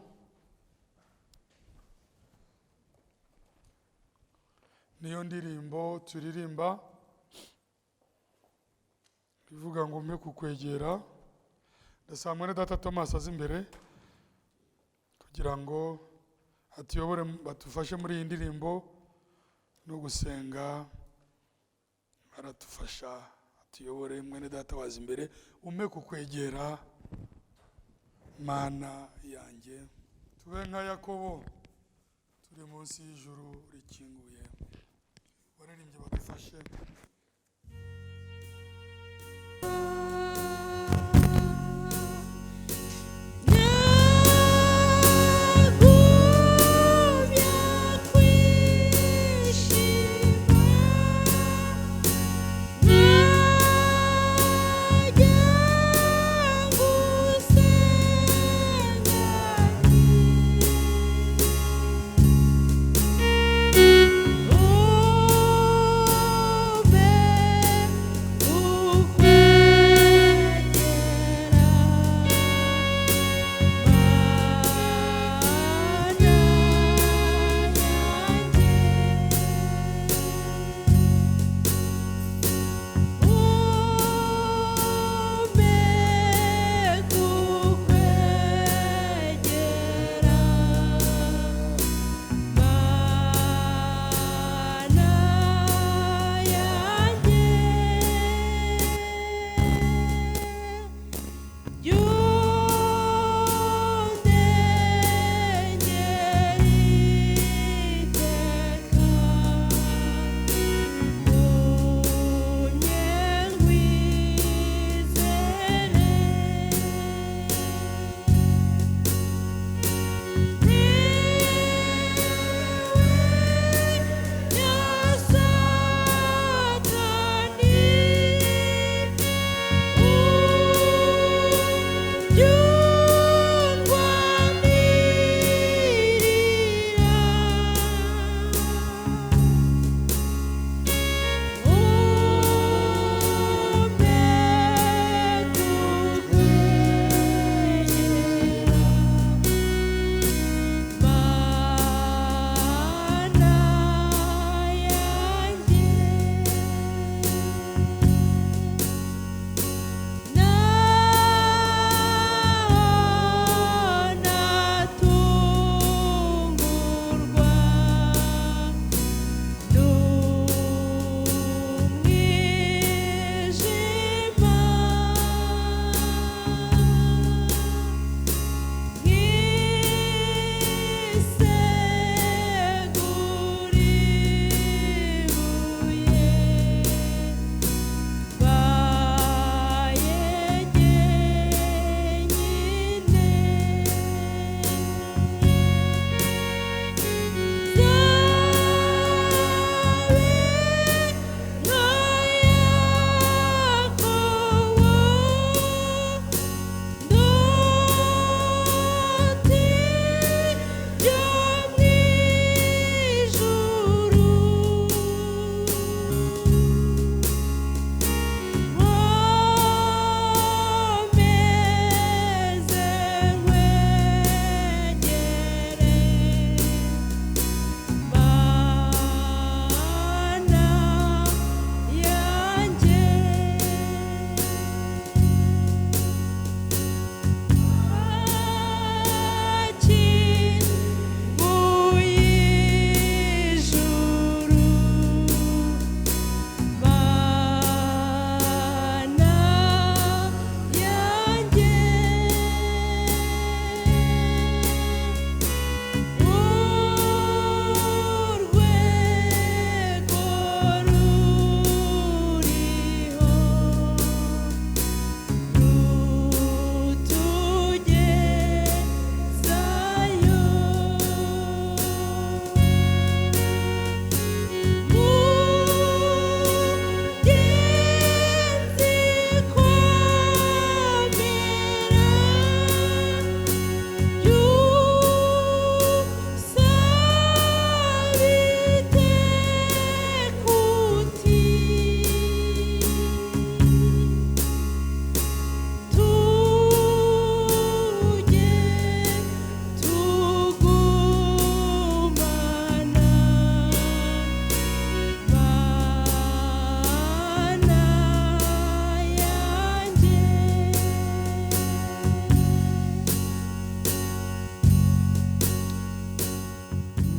niyo ndirimbo turirimba, ivuga ngo mpe kukwegera. Ndasaba mwene data Thomas aza imbere kugira ngo atuyobore, batufashe muri iyi ndirimbo no gusenga. Aratufasha, atuyobore. Mwene data waza imbere, umpe kukwegera. mana yanjye tube nka yakobo turi munsi y'ijuru rikinguye baririmbye badufashe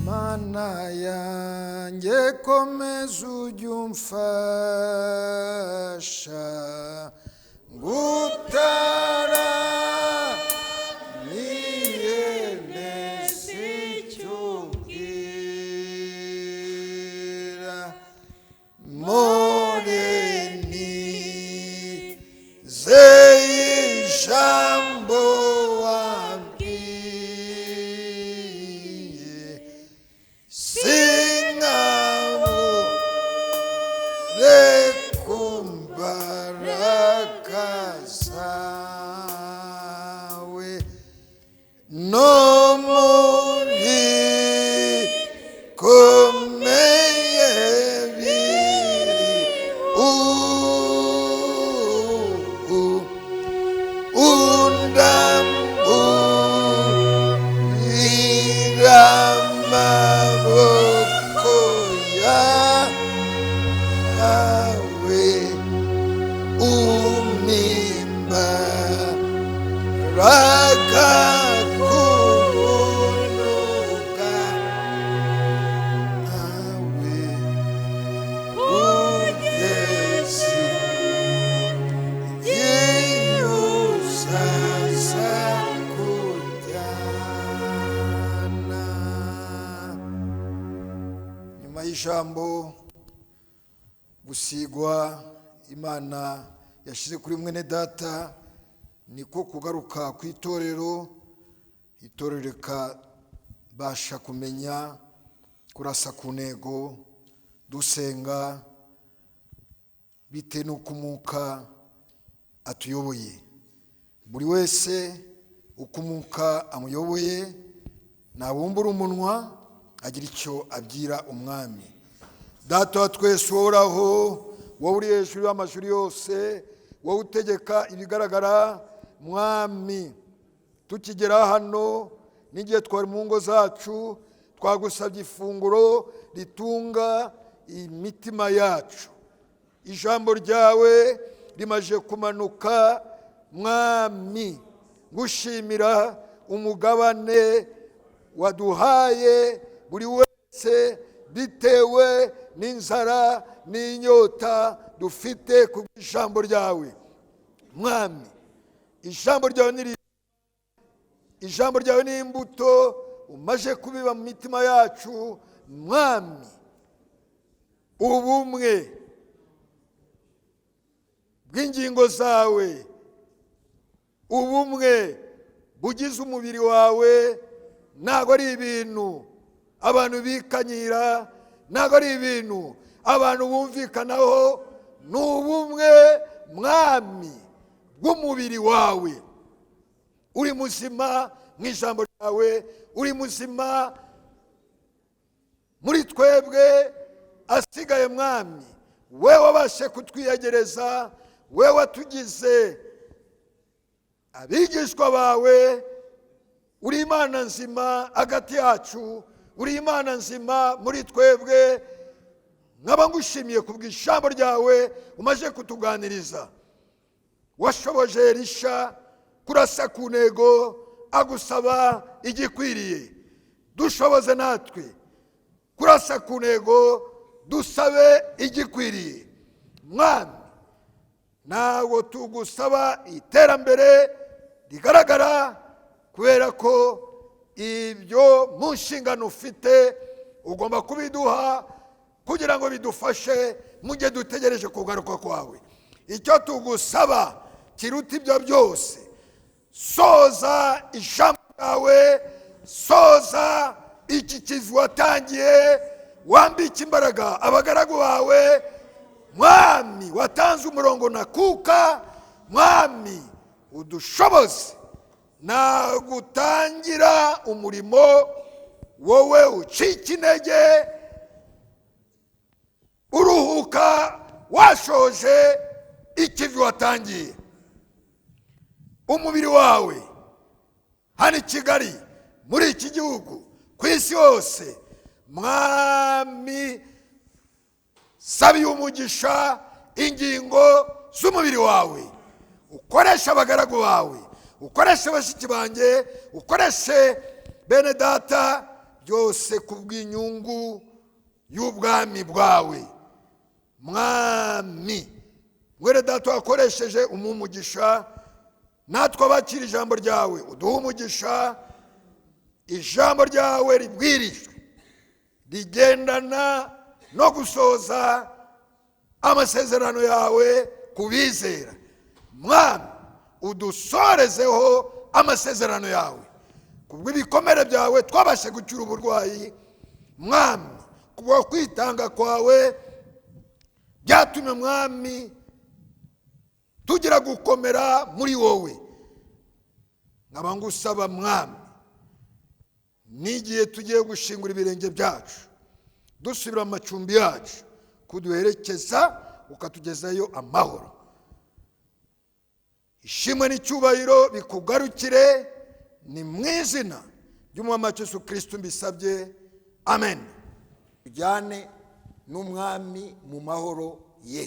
Mana yanjye komeza ujye umfasha ngutara ijambo wambwiye sinkabure kumbaraga zawe no muri komeye biri undamburira amaboko yawe umimbaraga kubunuka nawe ugezi yiyuzaza kujyana. Nyuma y'ijambo gusigwa Imana yashyize kuri mwene data, niko kugaruka ku itorero. Itorero rikabasha kumenya kurasa ku ntego, dusenga bitewe n'uko umwuka atuyoboye. Buri wese uko umwuka amuyoboye nabumbura umunwa agira icyo abwira umwami. Data wa twese uhoraho, wowe uri hejuru y'amashuri yose, wowe utegeka ibigaragara, mwami, tukigera hano n'igihe twari mu ngo zacu twagusabye ifunguro ritunga imitima yacu. Ijambo ryawe rimaje kumanuka, mwami, ngushimira umugabane waduhaye buri wese bitewe n'inzara n'inyota dufite ku ijambo ryawe. Mwami, ijambo ryawe ni imbuto umaje kubiba mu mitima yacu. Mwami, ubumwe bw'ingingo zawe, ubumwe bugize umubiri wawe, ntabwo ari ibintu abantu bikanyira, ntabwo ari ibintu abantu bumvikanaho, ni ubumwe mwami bw'umubiri wawe. Uri muzima mu ijambo ryawe, uri muzima muri twebwe asigaye. Mwami, we wabashe kutwiyegereza, we watugize abigishwa bawe. Uri Imana nzima hagati yacu, uri Imana nzima muri twebwe. Nkaba ngushimiye kubw'ijambo ryawe umaze kutuganiriza. Washoboje Elisha kurasa ku ntego agusaba igikwiriye, dushoboze natwe kurasa ku ntego dusabe igikwiriye. Mwami, ntabwo tugusaba iterambere rigaragara, kubera ko ibyo mu nshingano ufite ugomba kubiduha kugira ngo bidufashe mu gihe dutegereje kugaruka kwawe. Icyo tugusaba kiruta ibyo byose, soza ijambo ryawe, soza iki kivi watangiye, wambike imbaraga abagaragu bawe. Mwami, watanze umurongo nakuka, mwami udushoboze na gutangira umurimo, wowe ucika intege, uruhuka washoje ikivi watangiye. Umubiri wawe hano i Kigali, muri iki gihugu, ku isi hose, mwami, sabiye umugisha ingingo z'umubiri wawe. Ukoresha abagaragu bawe, ukoreshe bashiki banjye, ukoreshe bene data, byose kubw'inyungu y'ubwami bwawe. Mwami, mwere data wakoresheje umugisha, natwe abakira ijambo ryawe uduha umugisha. Ijambo ryawe ribwirijwe rigendana no gusoza amasezerano yawe kubizera. mwami udusorezeho amasezerano yawe. Kubw'ibikomere byawe twabashe gukira uburwayi mwami, kubwo kwitanga kwawe byatumye mwami tugira gukomera muri wowe. nkaba ngusaba mwami, n'igihe tugiye gushingura ibirenge byacu dusubira mu macumbi yacu, kuduherekeza ukatugezayo amahoro. Ishimwe n'icyubahiro bikugarukire, ni mu izina ry'umwami Yesu Kristo mbisabye, amen. Tujyane n'umwami mu mahoro ye.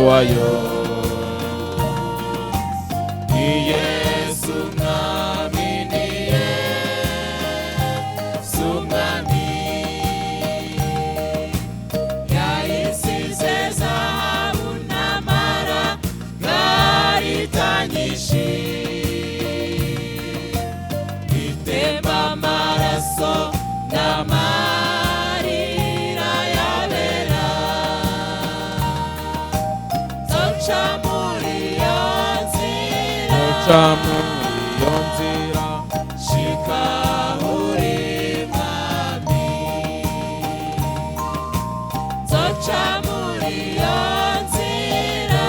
wayo ni Yesu mwami, ni Yesu mwami, yayisize zahabu n'amara garitanyishe, bitemba amaraso n'amarira yabera, zoca muri iyo nzira, shika uri mwami, zoca muri iyo nzira,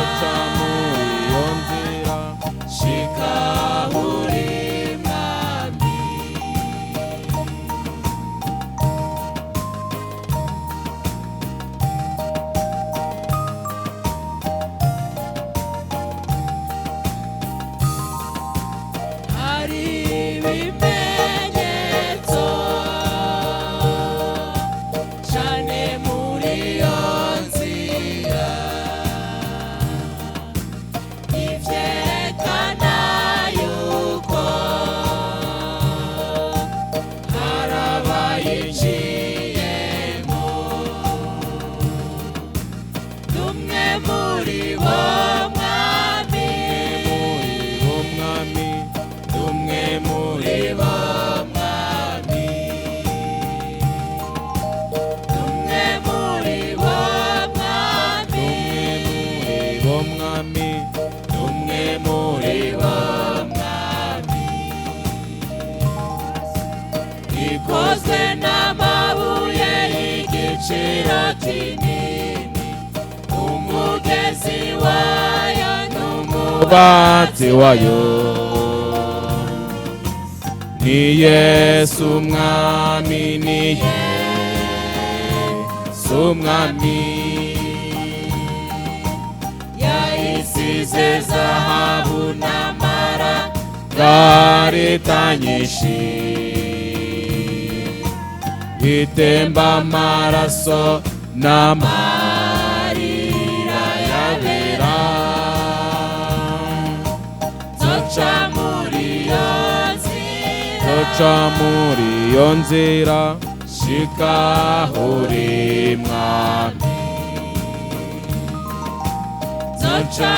kinini, umugezi wayo n'umubatsi wayo. Ni Yesu umwami, ni Yesu umwami, yayisize zahabu n'amaragare nyinshi, itemba amaraso n'amarira yabera. Zoca muri iyo nzira, shika uri mwami. Zoca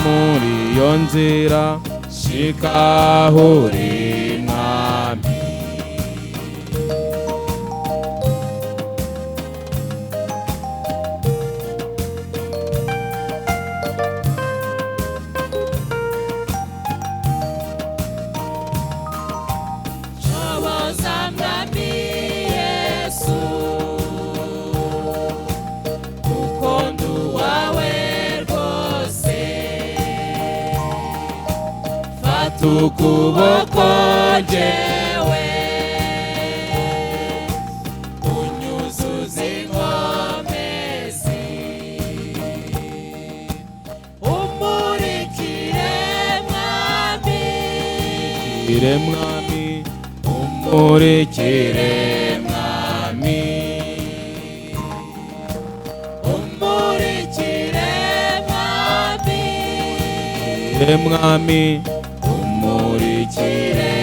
muri iyo nzira, shika uri mwami. Shoboza mwami Yesu, kuko nduwawe rwose. Fata ukuboko njyewe, unyuzuze inkomezi, umurikire mwami, umurikire mwami, umurikire mwami, umurikire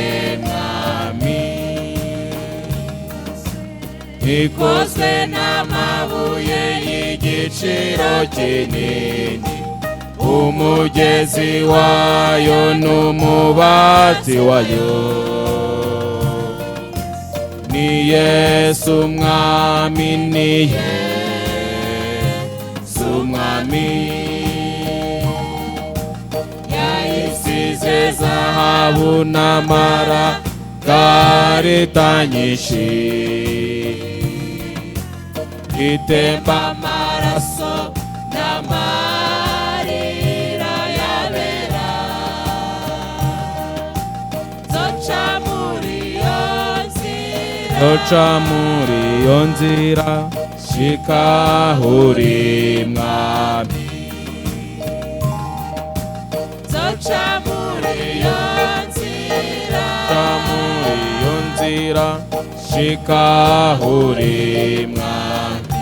mwami. Ikozwe n'amabuye y'igiciro kinini, umugezi wayo n'umubatsi wayo. Ni Yesu umwami, ni Yesu umwami, yayisize zahabu n'amaragare nyinshi, itemba amaraso n'amarira yabera. Zoca muri iyo nzira, shika uri mwami. Zoca muri iyo nzira, shika uri mwami.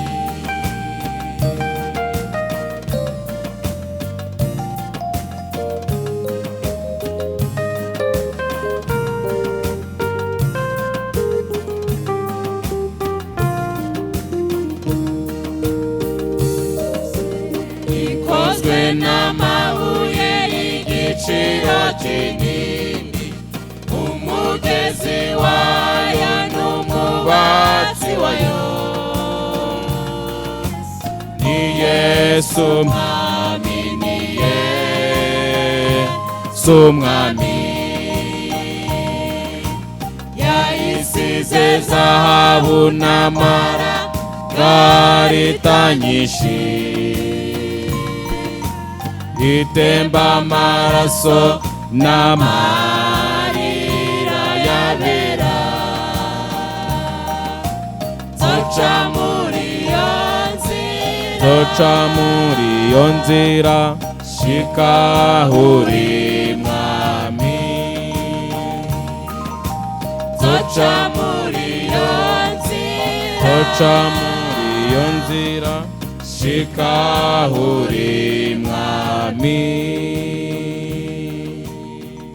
Ikozwe n'amabuye y'igiciro kinini, umugezi wayo n'umubatsi wayo. Ni Yesu umwami, ni Yesu umwami, yayisize zahabu n'amaragare nyinshi, itemba amaraso n'amarira yabera. Zoca muri iyo nzira, shika uri mwami. Zoca muri iyo nzira, shika uri mwami.